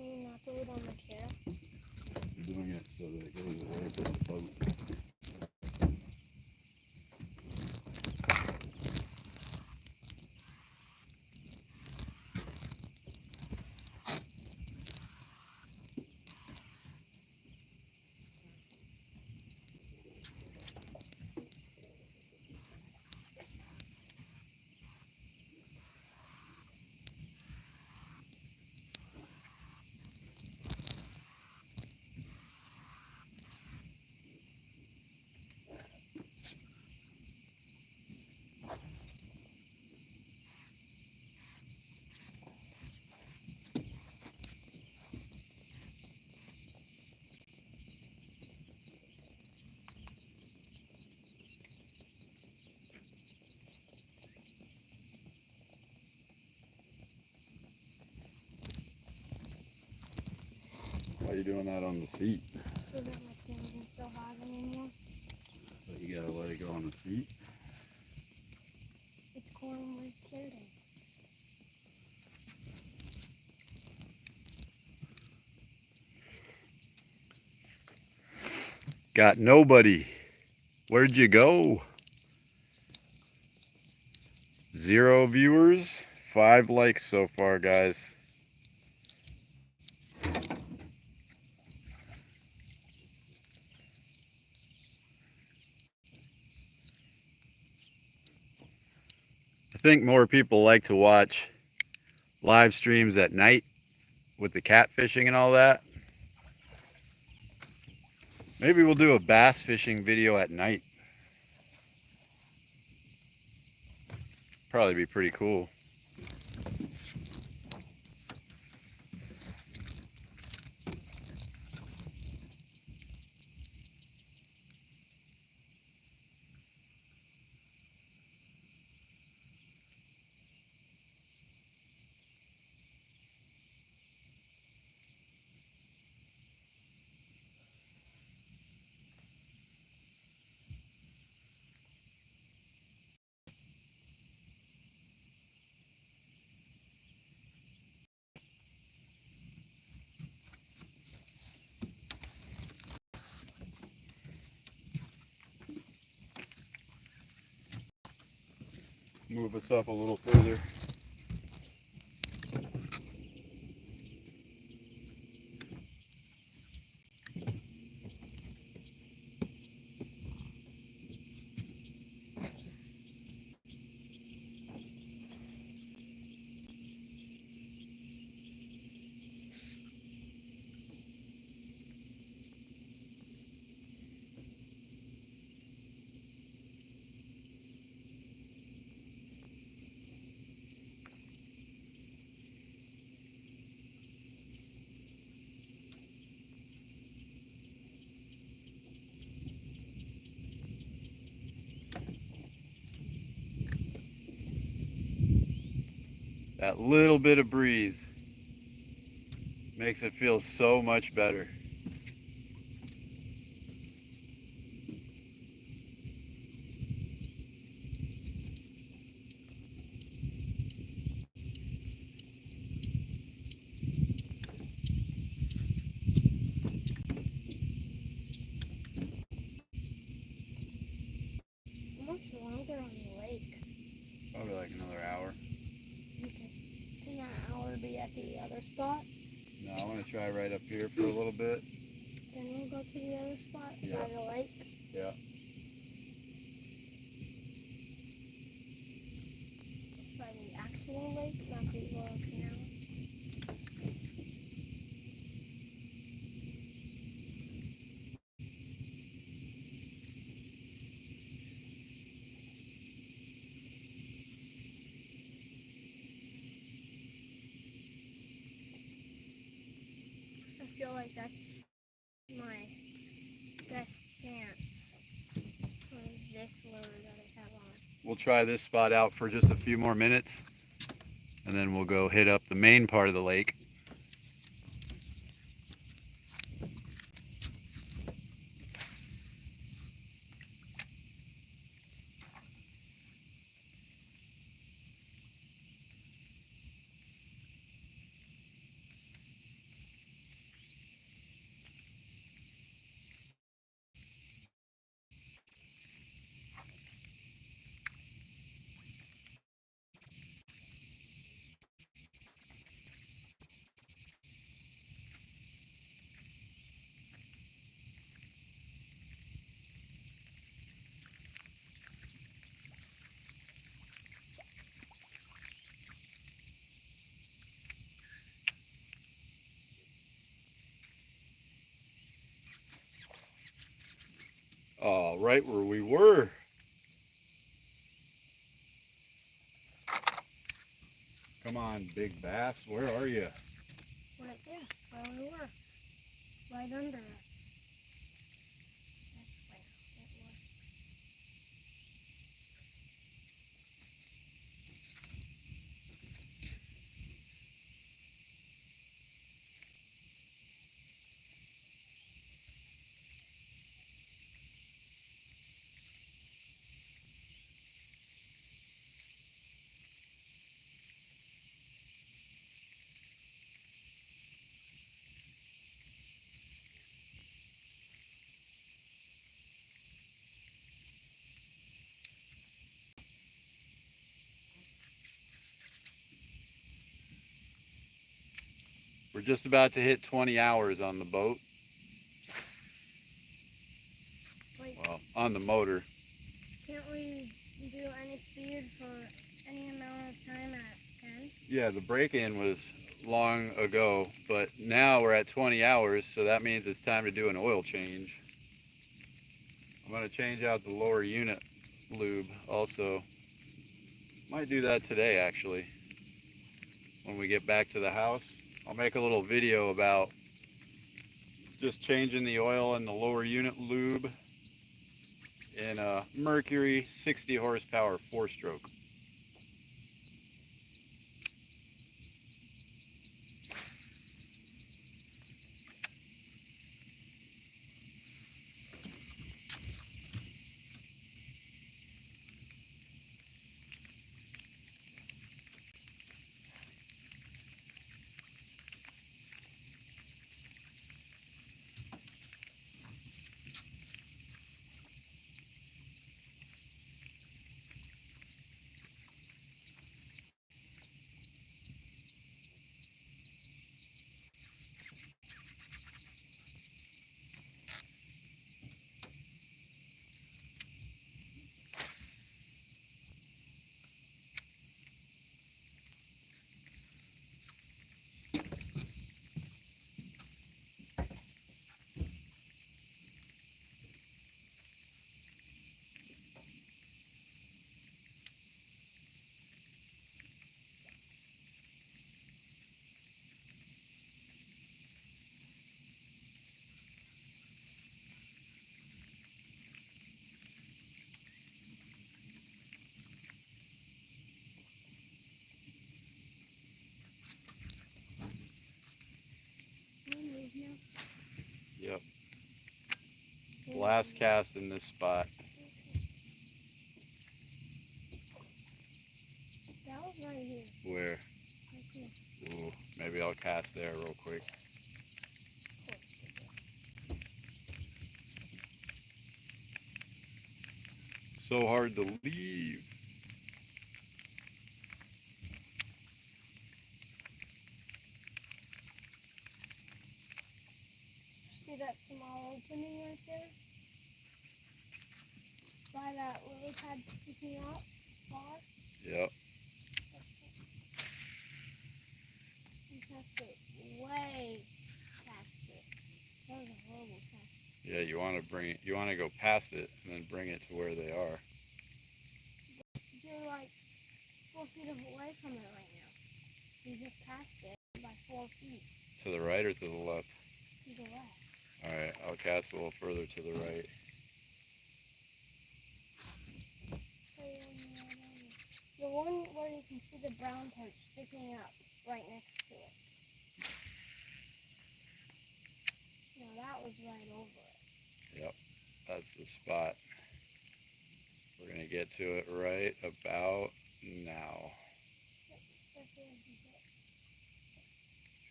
you not do it on the carrot? I'm doing it so that it goes away from the boat. Why are you doing that on the seat? So that my skin isn't so hot anymore. But you gotta let it go on the seat. It's calling my carrot. Got nobody. Where'd you go? 0 viewers, 5 likes so far, guys. I think more people like to watch live streams at night with the catfishing and all that. Maybe we'll do a bass fishing video at night. Probably be pretty cool. Move us up a little further. That little bit of breeze makes it feel so much better. How much longer on the lake? Probably like another hour. Okay. Can that hour be at the other spot? No, I want to try right up here for a little bit. Then we'll go to the other spot Yeah. by the lake. Yeah. By the actual lake, not the little canal. I feel like that's my best chance on this lure that I have on. We'll try this spot out for just a few more minutes, and then we'll go hit up the main part of the lake. Oh, right where we were. Come on, big bass. Where are you? Right there, where we were. Right under us. That's where it was. We're just about to hit 20 hours on the boat. Wait, Well, on the motor. can't we do any speed for any amount of time at 10? Yeah, the break-in was long ago, but now we're at 20 hours, so that means it's time to do an oil change. I'm going to change out the lower unit lube also. Might do that today, actually, when we get back to the house. I'll make a little video about just changing the oil in the lower unit lube in a Mercury 60 horsepower 4-stroke. Yep. Last cast in this spot. That was right here. Where? Right here. Ooh, maybe I'll cast there real quick. So hard to leave. See that small opening right there? By that lily pad sticking out far? Yep. You cast it way past it. That was a horrible cast. Yeah, you want to bring it, you want to go past it and then bring it to where they are. You're like 4 feet away from it right now. You just passed it by 4 feet To the right or to the left? to the left. Alright, I'll cast a little further to the right. The one where you can see the brown part sticking up right next to it. No, that was right over it. Yep, that's the spot. We're going to get to it right about now.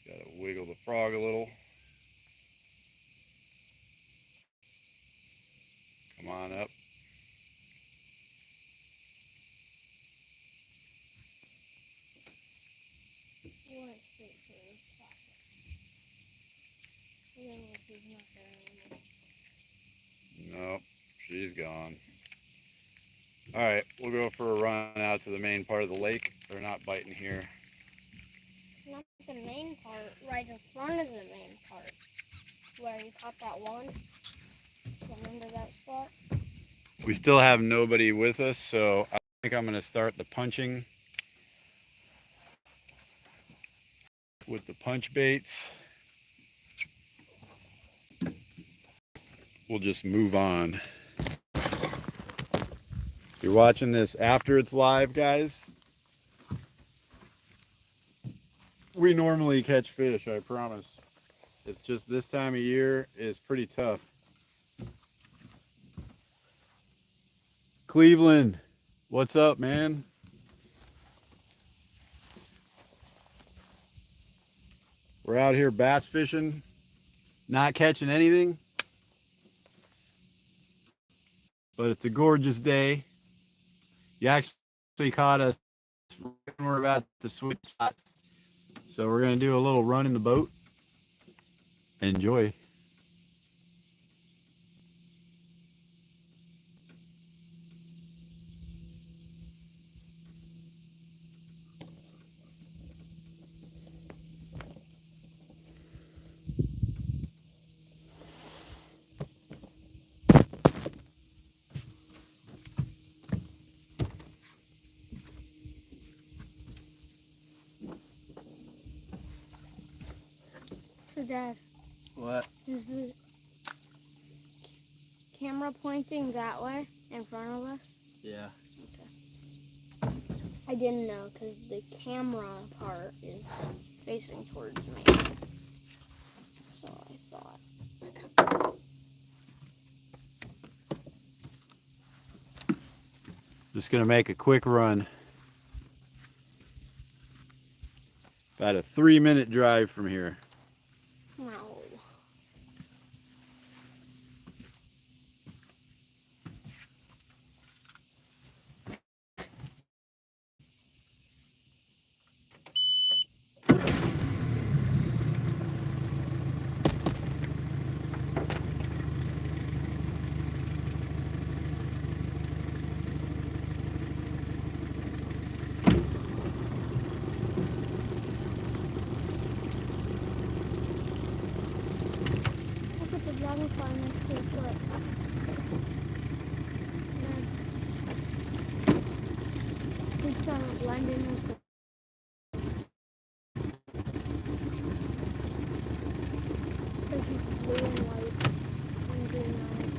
Got to wiggle the frog a little. Come on up. You went straight to this spot. And then she's not there anymore. Nope, she's gone. Alright, we'll go for a run out to the main part of the lake. They're not biting here. Not the main part, right in front of the main part. Where you caught that one. Yeah. Remember that spot? We still have nobody with us, so I think I'm going to start the punching with the punch baits. We'll just move on. You're watching this after it's live, guys. We normally catch fish, I promise. It's just this time of year is pretty tough. Cleveland, what's up, man? We're out here bass fishing, not catching anything, but it's a gorgeous day. You actually caught us when we're about to switch spots. So we're going to do a little run in the boat. Enjoy. So, Dad, What? is the camera pointing that way in front of us? Yeah. Okay. I didn't know because the camera part is facing towards me. So I thought. Just going to make a quick run. About a 3-minute drive from here. No. Look at the dragonfly next to the foot. He's trying to blend in with the because he's blue and white and green eyes.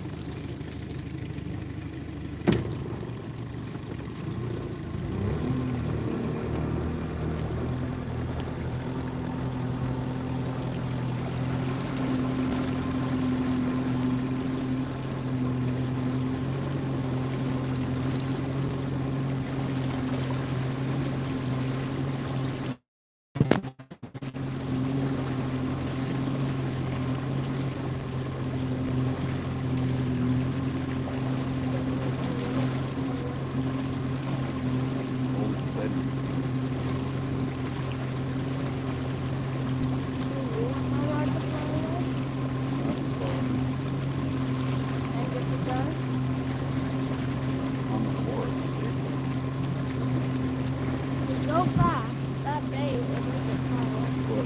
Go fast. That bait will make it fall.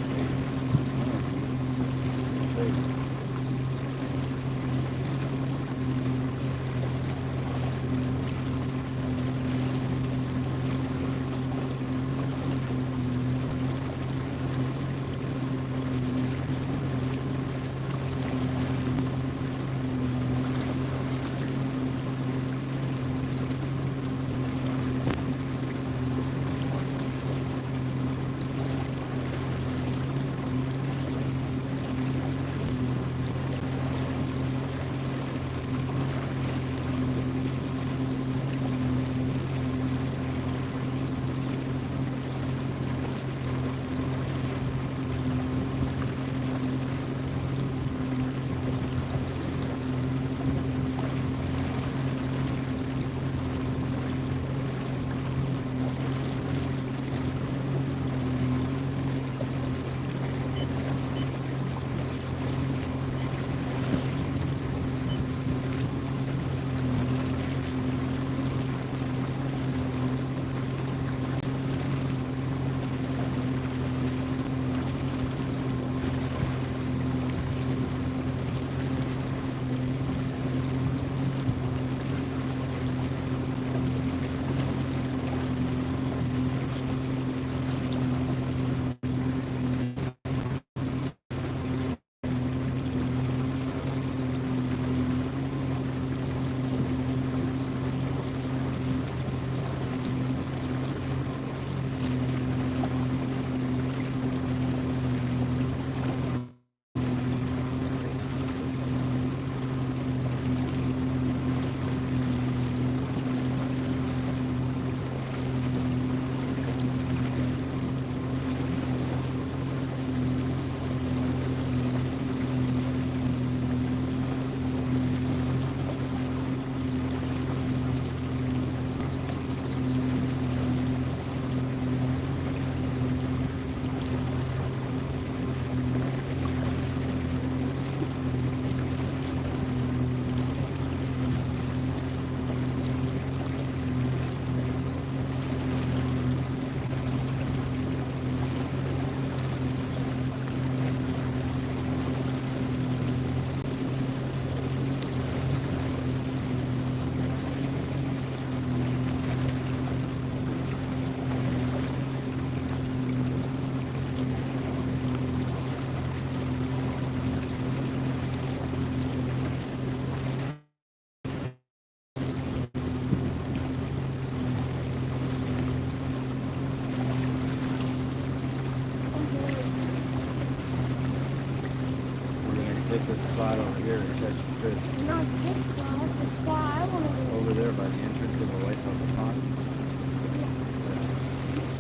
hit this spot over here and catch the fish. Not this spot, the spot I want to go. Over there by the entrance of the lake of the pond.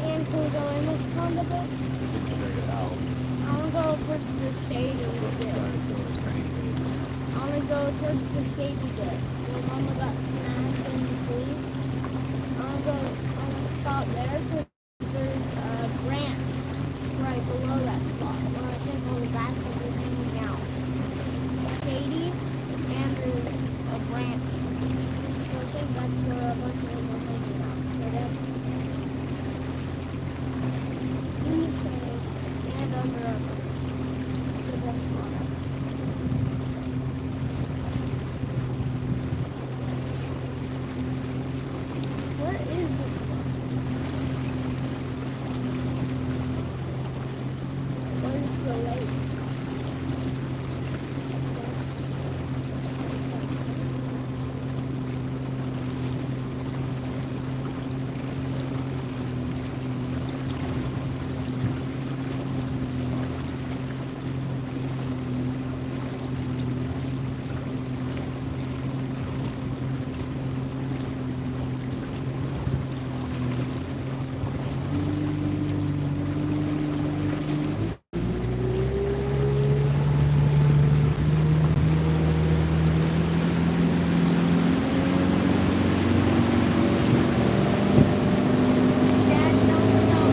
And can we go in this pond a bit? Check it out. I want to go towards the shade a little bit. I want to go towards the shady bit. Where Mama got snacks and food. I want to stop there because there's a branch right below that spot. When I think all the baskets are hanging out. Shady, and there's a branch. So I think that's where a bunch of them are hanging out. In the shade and under a branch. So that's fun. Where is this one? Where's the lake? Dad, don't stop.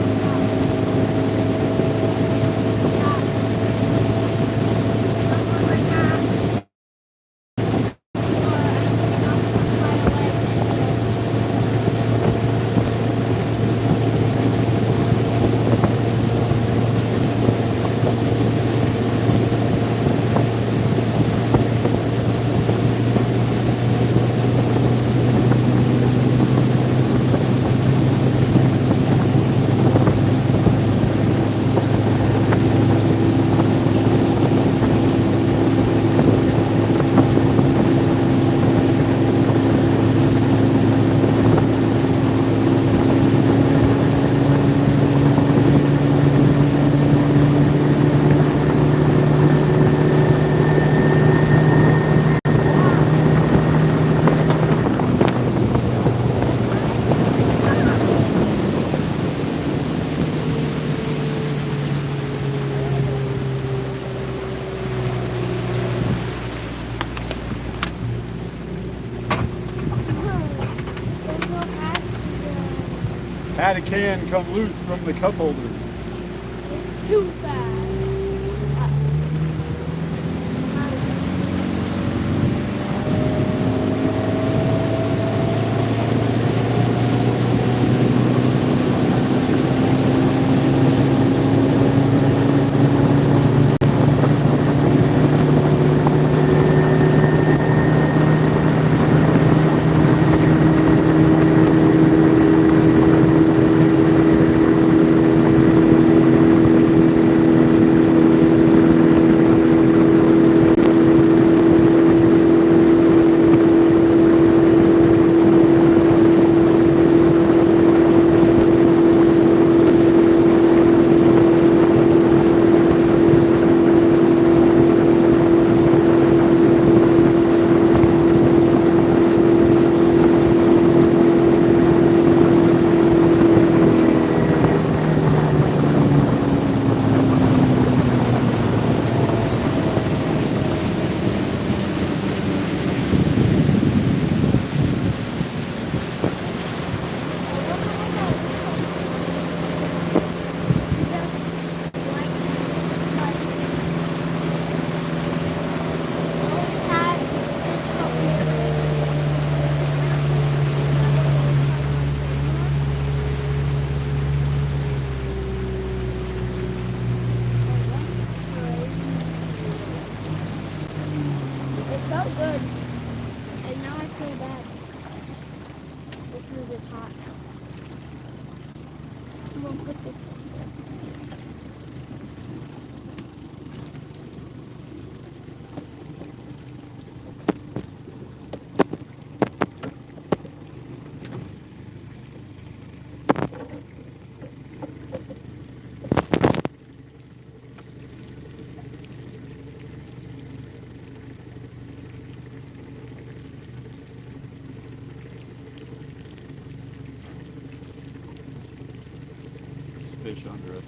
Had a can come loose from the cup holder. It's too fast. felt good, and now I feel bad because it's hot now. I'm gonna put this in there. fish under us.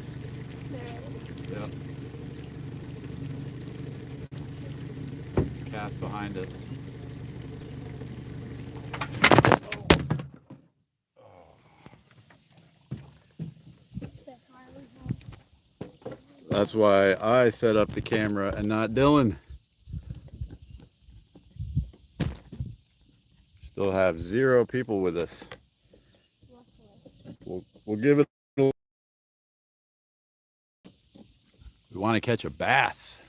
There. Yep. Cast behind us. That's why I set up the camera and not Dylan. Still have 0 people with us. We'll give it. We want to catch a bass.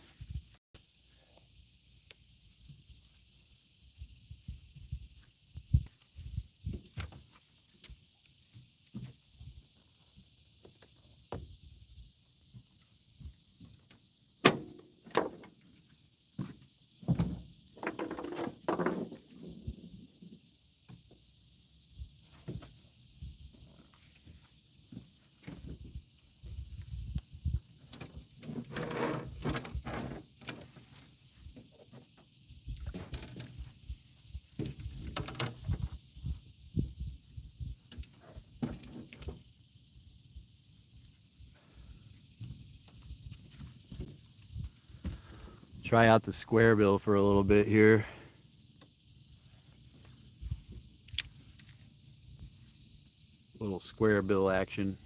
Try out the square bill for a little bit here. Little square bill action.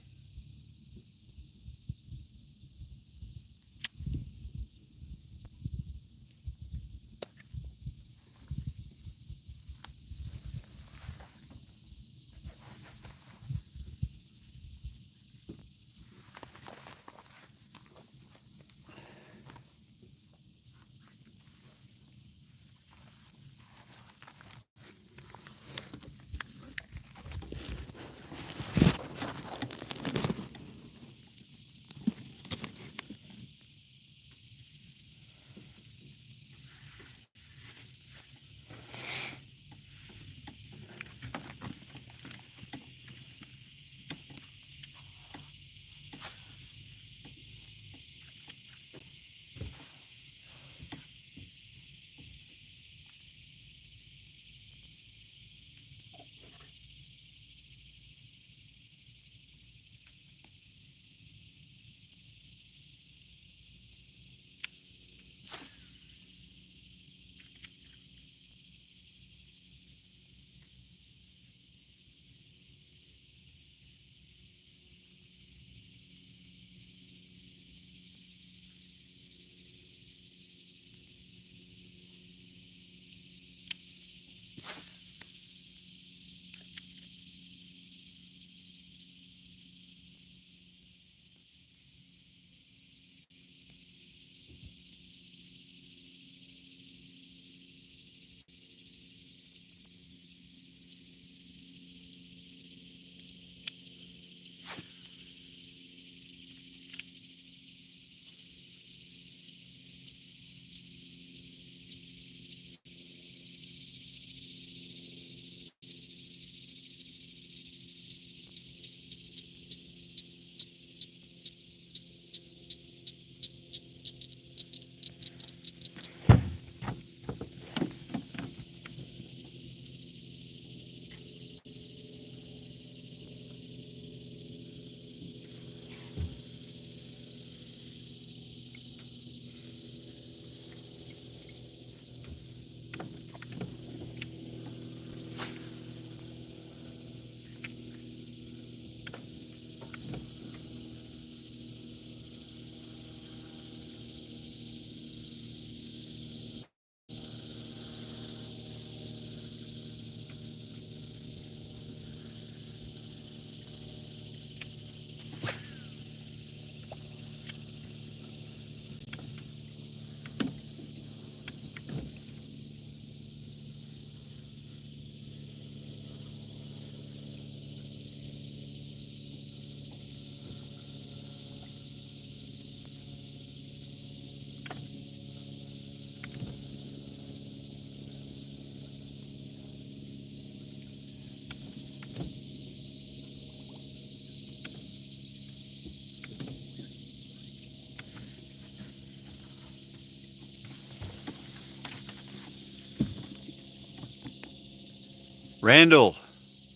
Randall.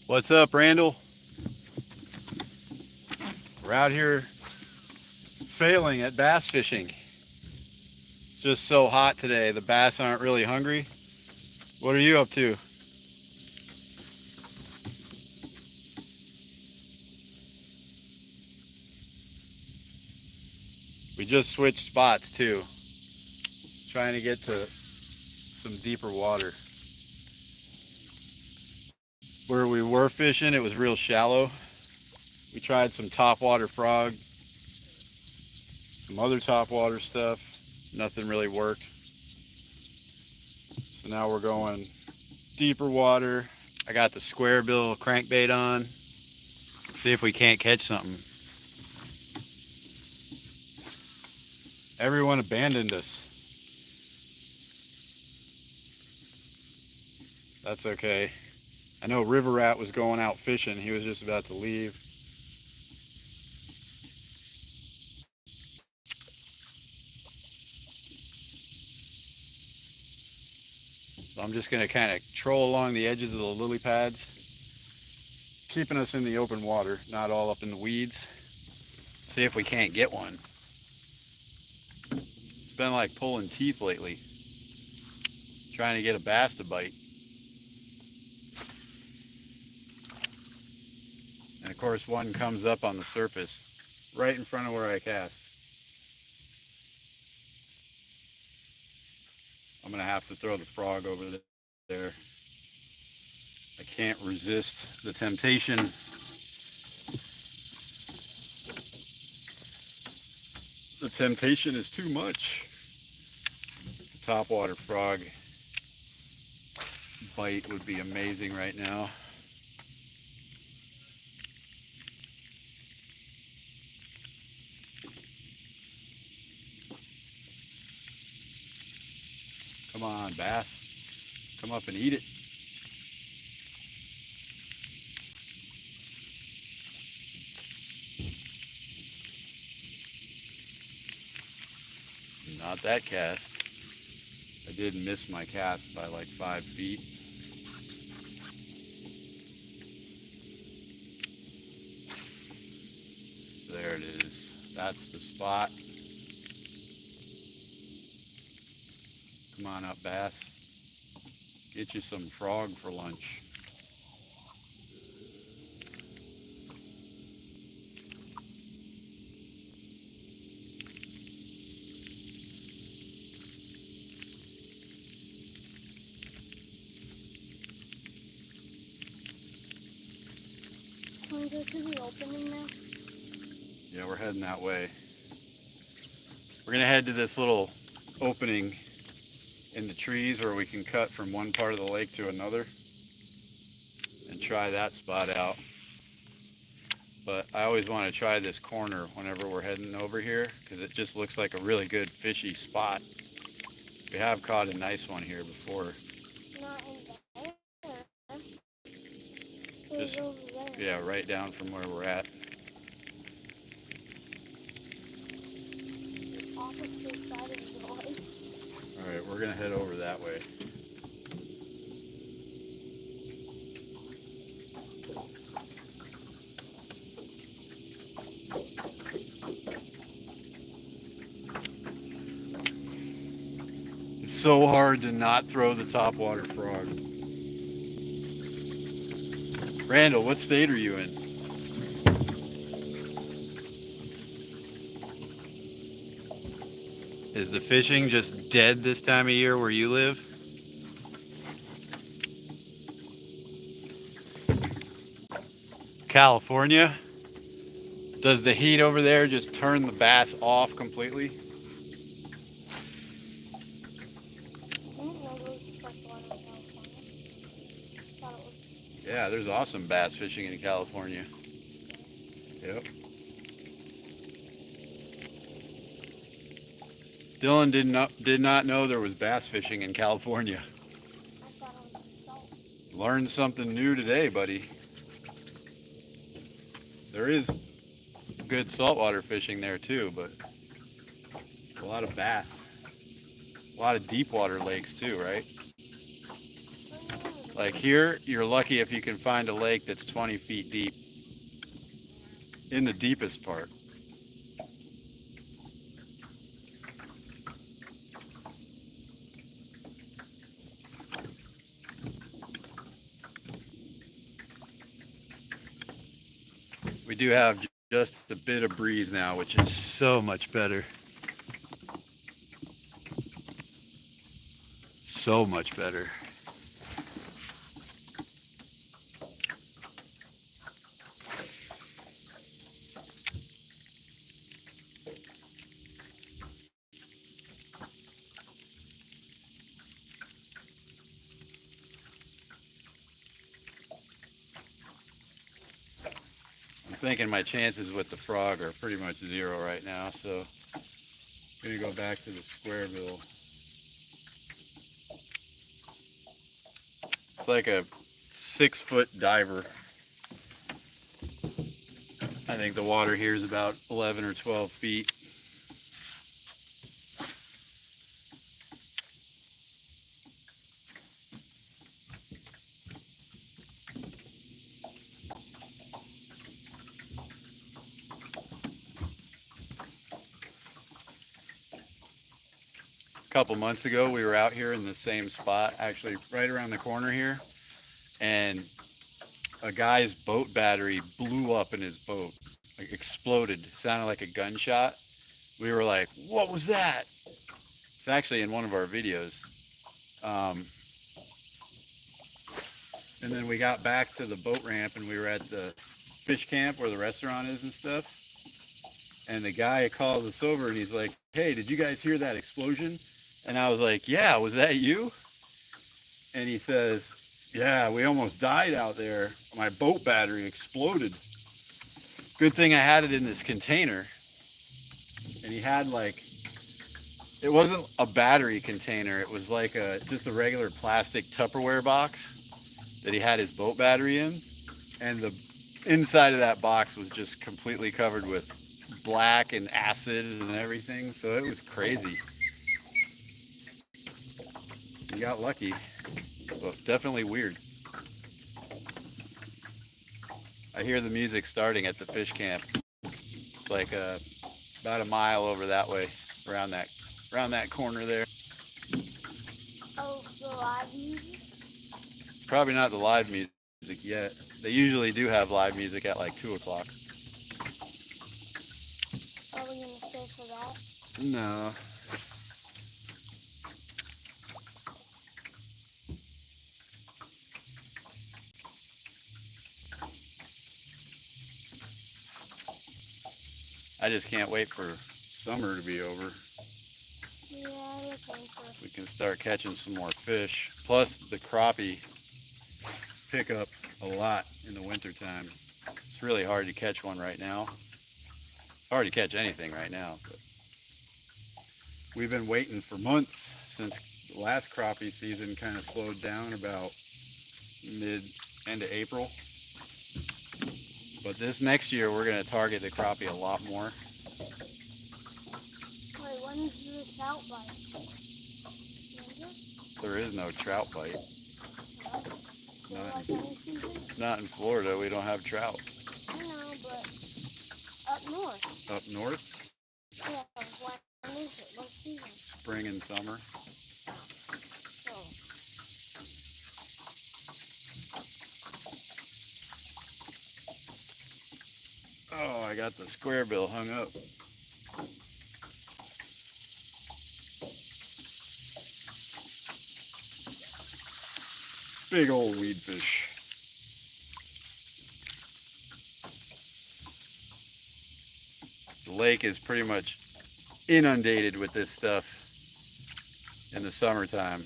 What's up, Randall? We're out here failing at bass fishing. It's just so hot today. The bass aren't really hungry. What are you up to? We just switched spots too, trying to get to some deeper water. Where we were fishing, it was real shallow. We tried some topwater frog, some other topwater stuff. Nothing really worked. So now we're going deeper water. I got the square bill crankbait on. See if we can't catch something. Everyone abandoned us. That's okay. I know River Rat was going out fishing. He was just about to leave. So I'm just going to kind of troll along the edges of the lily pads, keeping us in the open water, not all up in the weeds. See if we can't get one. It's been like pulling teeth lately, trying to get a bass to bite. And of course one comes up on the surface right in front of where I cast. I'm gonna have to throw the frog over there. I can't resist the temptation. The temptation is too much. The topwater frog bite would be amazing right now. Come on, bass. Come up and eat it. Not that cast. I did miss my cast by like 5 feet. There it is. That's the spot. Come on up, bass. Get you some frog for lunch. Can we go to the opening now? Yeah, we're heading that way. We're gonna head to this little opening in the trees where we can cut from one part of the lake to another and try that spot out. But I always want to try this corner whenever we're heading over here because it just looks like a really good fishy spot. We have caught a nice one here before. Not in there. Just, over there. yeah, right down from where we're at. Opposite side of the lake. All right, we're gonna head over that way. It's so hard to not throw the topwater frog. Randall, what state are you in? Is the fishing just dead this time of year where you live? California? Does the heat over there just turn the bass off completely? I didn't know there was freshwater in California. Thought it was. Yeah, there's awesome bass fishing in California. Yep. Dylan did not know there was bass fishing in California. I thought it was salt. Learned something new today, buddy. There is good saltwater fishing there too, but a lot of bass. A lot of deep water lakes too, right? Like here, you're lucky if you can find a lake that's 20 feet deep. in the deepest part. We do have just a bit of breeze now, which is so much better. So much better. I'm thinking my chances with the frog are pretty much zero right now, so I'm gonna go back to the square bill. It's like a 6-foot diver. I think the water here is about 11 or 12 feet. A couple months ago, we were out here in the same spot, actually right around the corner here, and a guy's boat battery blew up in his boat, like exploded. It sounded like a gunshot. We were like, "What was that?" It's actually in one of our videos. Um, and then we got back to the boat ramp, and we were at the fish camp where the restaurant is and stuff. And the guy calls us over, and he's like, "Hey, did you guys hear that explosion?" And I was like, "Yeah, was that you?" And he says, "Yeah, we almost died out there. My boat battery exploded. Good thing I had it in this container." And he had like, it wasn't a battery container. It was like just a regular plastic Tupperware box that he had his boat battery in. And the inside of that box was just completely covered with black and acid and everything. So it was crazy. He got lucky, but definitely weird. I hear the music starting at the fish camp. It's like about a mile over that way, around that corner there. Oh, the live music? Probably not the live music yet. They usually do have live music at like 2 o'clock. Are we gonna stay for that? No. I just can't wait for summer to be over. Yeah, I think so. We can start catching some more fish. Plus the crappie pick up a lot in the wintertime. It's really hard to catch one right now. Hard to catch anything right now, but we've been waiting for months since the last crappie season kind of slowed down about end of April. But this next year we're going to target the crappie a lot more. Wait, when is the trout bite? Remember? There is no trout bite. No? Not, Like any season? not in Florida. We don't have trout. I know, but up north. Up north, Yeah, when is it? What season? spring and summer. Oh. Oh, I got the square bill hung up. Big old weed fish. The lake is pretty much inundated with this stuff in the summertime.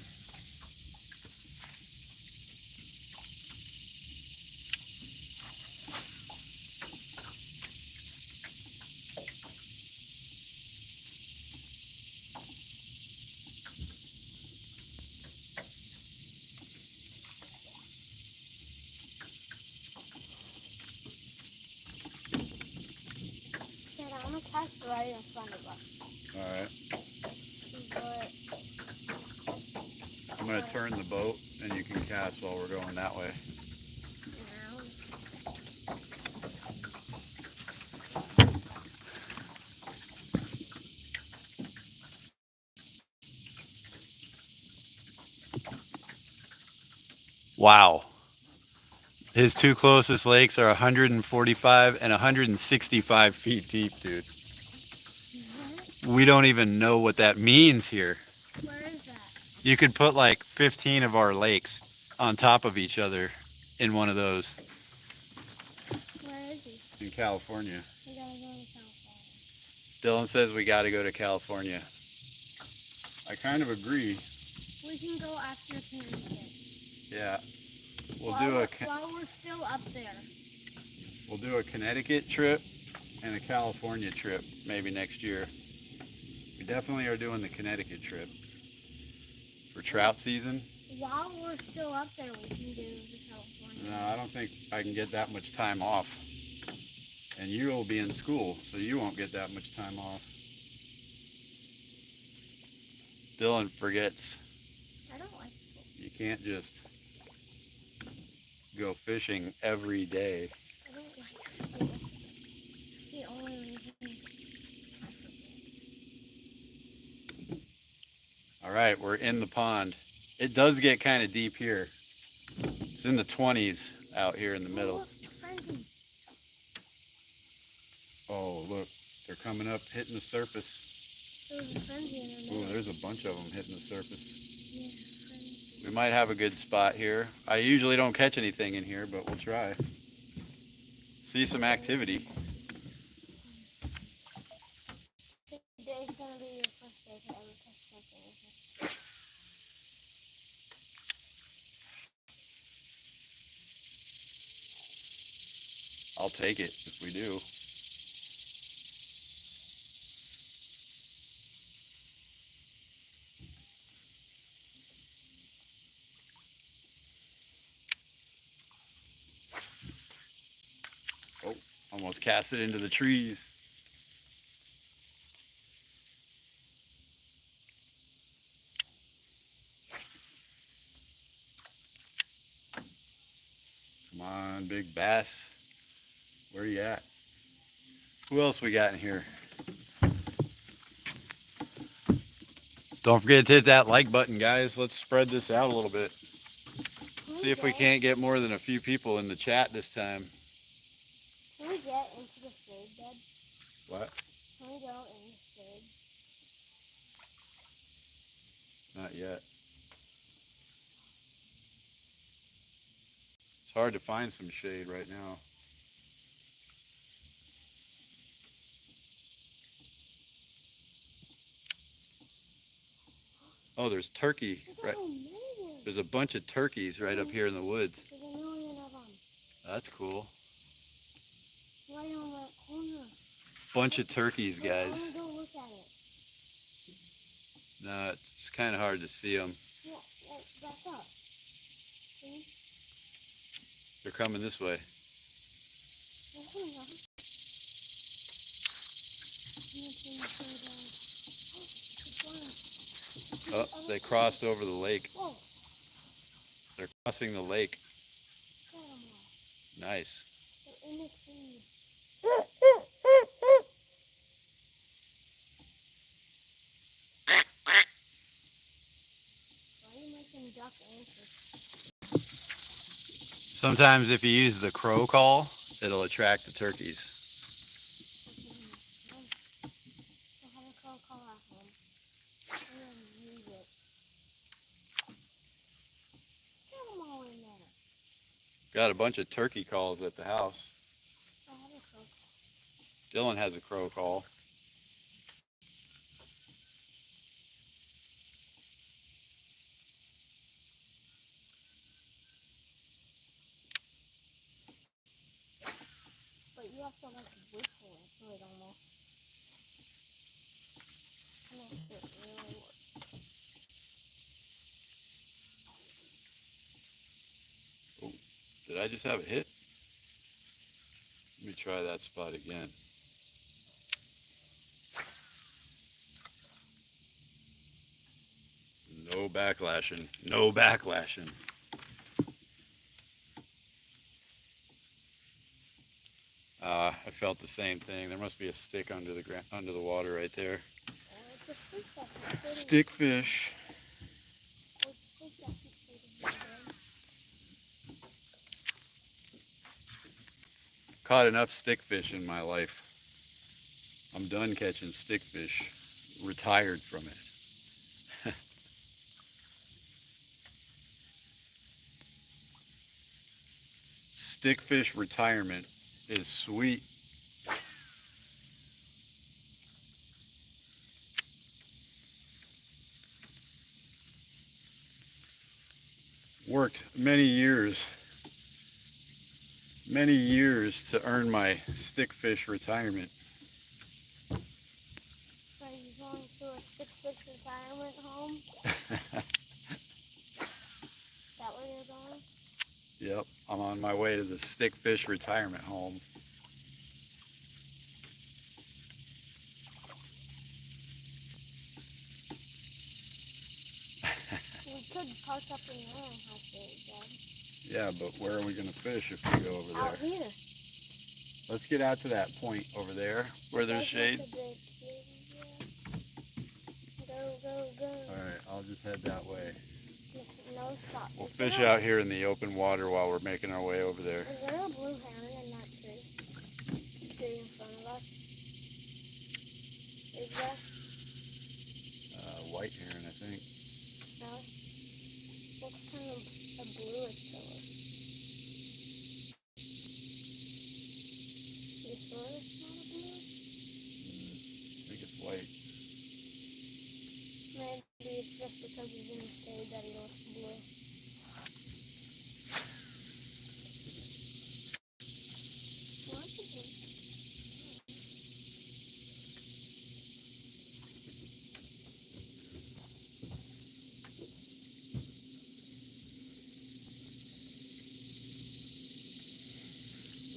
Dad, I'm gonna catch right in front of us. All right. But I'm going to turn the boat and you can cast while we're going that way. now, Wow. His two closest lakes are 145 and 165 feet deep, dude. What? We don't even know what that means here. Where is that? You could put like 15 of our lakes on top of each other in one of those. Where is he? In California. We gotta go to California. Dylan says we got to go to California. I kind of agree. We can go after Connecticut. Yeah. While we're still up there. We'll do a Connecticut trip and a California trip maybe next year. We definitely are doing the Connecticut trip for trout season. While we're still up there, we can do the California. No, I don't think I can get that much time off. And you will be in school, so you won't get that much time off. Dylan forgets. I don't like school. You can't just go fishing every day. I don't like school. It's the only reason I forget. All right, we're in the pond. It does get kind of deep here. It's in the 20s out here in the middle. Look, frenzy. Oh, look, they're coming up, hitting the surface. There's a frenzy in the Oh, middle. there's a bunch of them hitting the surface. Yeah, frenzy. We might have a good spot here. I usually don't catch anything in here, but we'll try. See some activity. Today's gonna be your first day to ever catch something in here. I'll take it if we do. Oh, almost cast it into the trees. Come on, big bass. Where you at? Who else we got in here? Don't forget to hit that like button, guys. Let's spread this out a little bit. See if we can't get more than a few people in the chat this time. Can we get into the shade bed? What? Can we go in the shade? Not yet. It's hard to find some shade right now. Oh, there's turkey. Right. There's a bunch of turkeys right up here in the woods. There's a million of them. That's cool. Right on that corner. Bunch of turkeys, guys. I want to go look at it. No, it's kind of hard to see them. Yeah, back up. See? They're coming this way. Oh, they crossed over the lake. They're crossing the lake. Nice. They're in the trees. Why are you making duck answers? Sometimes if you use the crow call, it'll attract the turkeys. We'll have a crow call at home. And then use it. Get them all in there. Got a bunch of turkey calls at the house. I have a crow call. Dylan has a crow call. But you also like whistling so it almost makes it really work. Oh, did I just have a hit? Let me try that spot again. No backlashing. No backlashing. I felt the same thing. There must be a stick under the water right there. It's a fish that keeps Stick fish. It's a fish that keeps eating my brain. caught enough stickfish in my life. I'm done catching stickfish. Retired from it. Stickfish retirement is sweet. Worked many years to earn my stickfish retirement. Are you going to a stickfish retirement home? Is that where you're going? Yep, I'm on my way to the stickfish retirement home. We could park up in there and have food, Dad. Yeah, but where are we going to fish if we go over there? Out here. Let's get out to that point over there where there's shade. Go, go, go. Alright, I'll just head that way. No, stop. We'll fish out here in the open water while we're making our way over there. Is there a blue heron in that tree? Tree in front of us? Is there? White heron, I think. No. Looks kind of a bluish color. You sure it's not a blue? I think it's white. Maybe it's just because he's in the shade that he looks blue. What's a blue?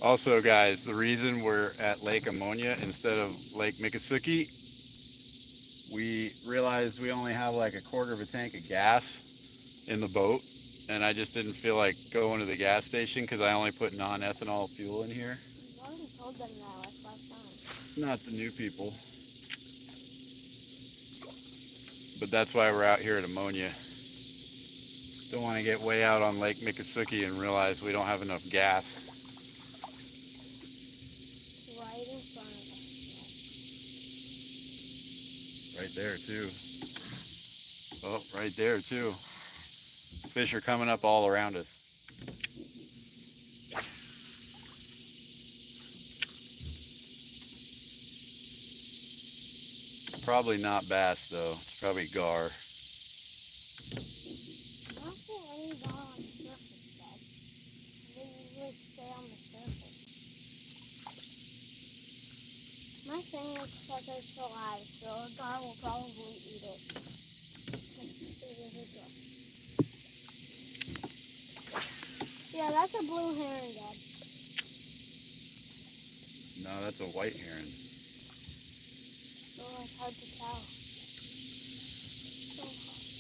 Also, guys, the reason we're at Lake Iamonia instead of Lake Miccosukee, we realized we only have like a quarter of a tank of gas in the boat, and I just didn't feel like going to the gas station because I only put non-ethanol fuel in here. You've already told them that like 5 times. Not the new people. But that's why we're out here at Ammonia. Don't want to get way out on Lake Miccosukee and realize we don't have enough gas. Right in front of us. Right there too. Oh, right there too. Fish are coming up all around us. Probably not bass though. It's probably gar. I don't see any gar on the surface, Dad. They usually stay on the surface. My thing is because they're so alive, so a gar will probably eat it. Yeah, that's a blue heron, Dad. No, that's a white heron. Oh, it's hard to tell. So hard.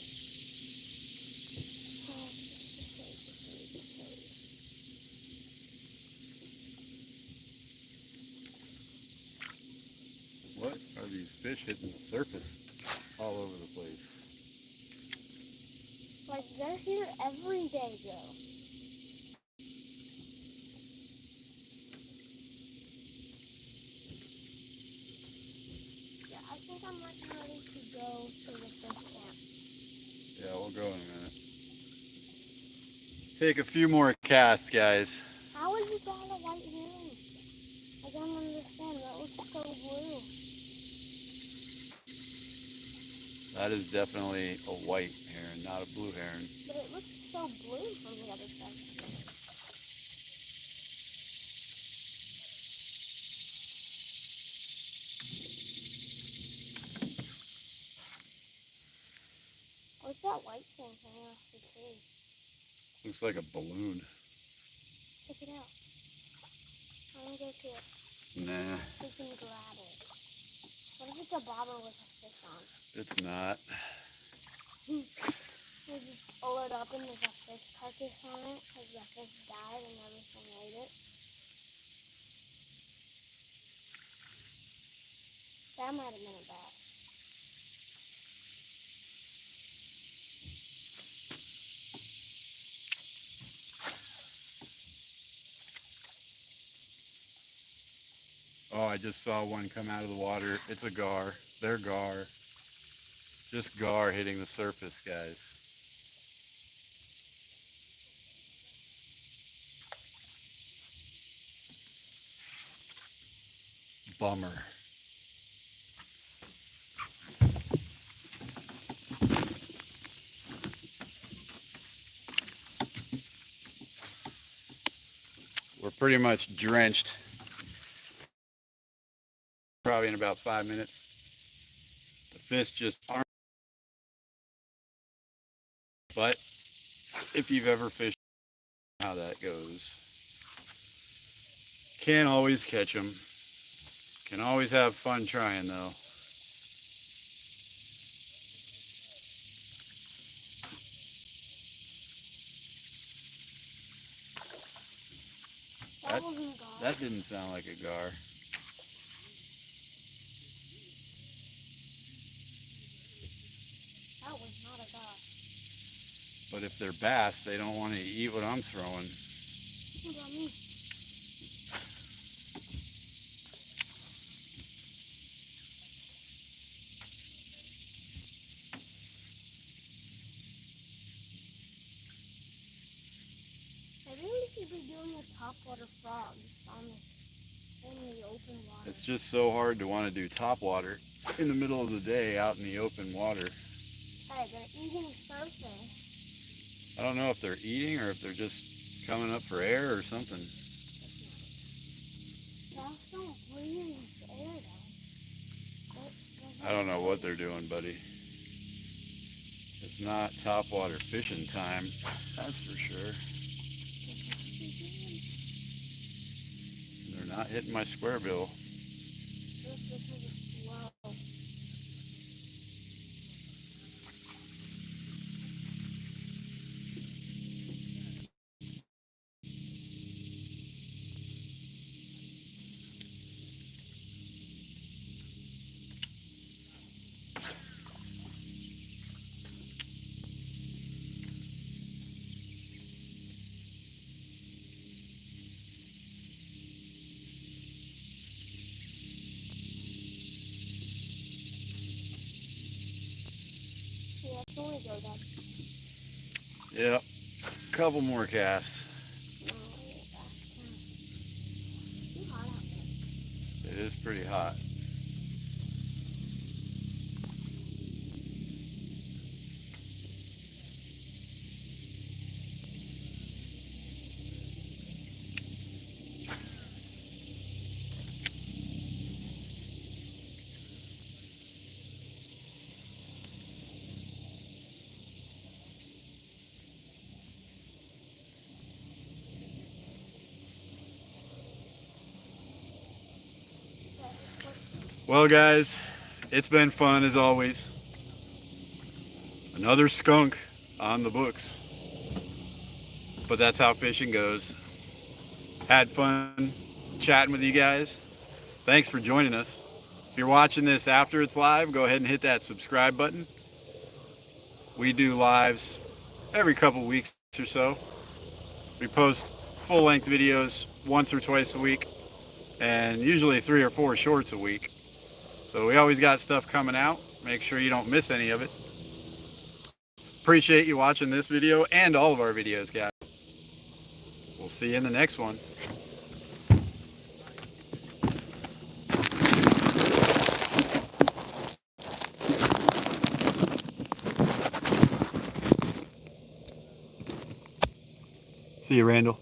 What are these fish hitting the surface all over the place? Like, they're here every day, Joe. Yeah, I think I'm getting ready to go to the fish camp. Yeah, we'll go in a minute. Take a few more casts, guys. How is it not a white heron? I don't understand. That looks so blue. That is definitely a white heron, not a blue heron. But it looks so blue from the other side. What's that white thing hanging off the tree? Looks like a balloon. Check it out. I want to go to it. Nah, We can grab it. What if it's a bobber with a fish on? it's not. We just pull it up and there's a fish carcass on it because the fish died and everything ate it. That might have been a bass. Oh, I just saw one come out of the water. It's a gar. They're gar. Just gar hitting the surface, guys. Bummer. We're pretty much drenched. Probably in about 5 minutes. The fish just aren't. But if you've ever fished, how that goes. Can't always catch them. Can always have fun trying though. That wasn't a gar. That didn't sound like a gar. That was not a gar. But if they're bass, they don't want to eat what I'm throwing. What about me? Maybe we should be doing a topwater frogs in the open water. It's just so hard to want to do topwater in the middle of the day out in the open water. Hey, they're eating surface. I don't know if they're eating or if they're just coming up for air or something. Bass don't breathe air though. I don't know what they're doing, buddy. It's not topwater fishing time, that's for sure. They're not hitting my square bill. Yeah, it's only go down. Yep, couple more casts. No, it's too hot out there. It is pretty hot. Well, guys, it's been fun as always. Another skunk on the books. But that's how fishing goes. Had fun chatting with you guys. Thanks for joining us. If you're watching this after it's live, go ahead and hit that subscribe button. We do lives every couple weeks or so. We post full-length videos once or twice a week, and usually 3 or 4 shorts a week. So we always got stuff coming out. Make sure you don't miss any of it. Appreciate you watching this video and all of our videos, guys. We'll see you in the next one. See you, Randall.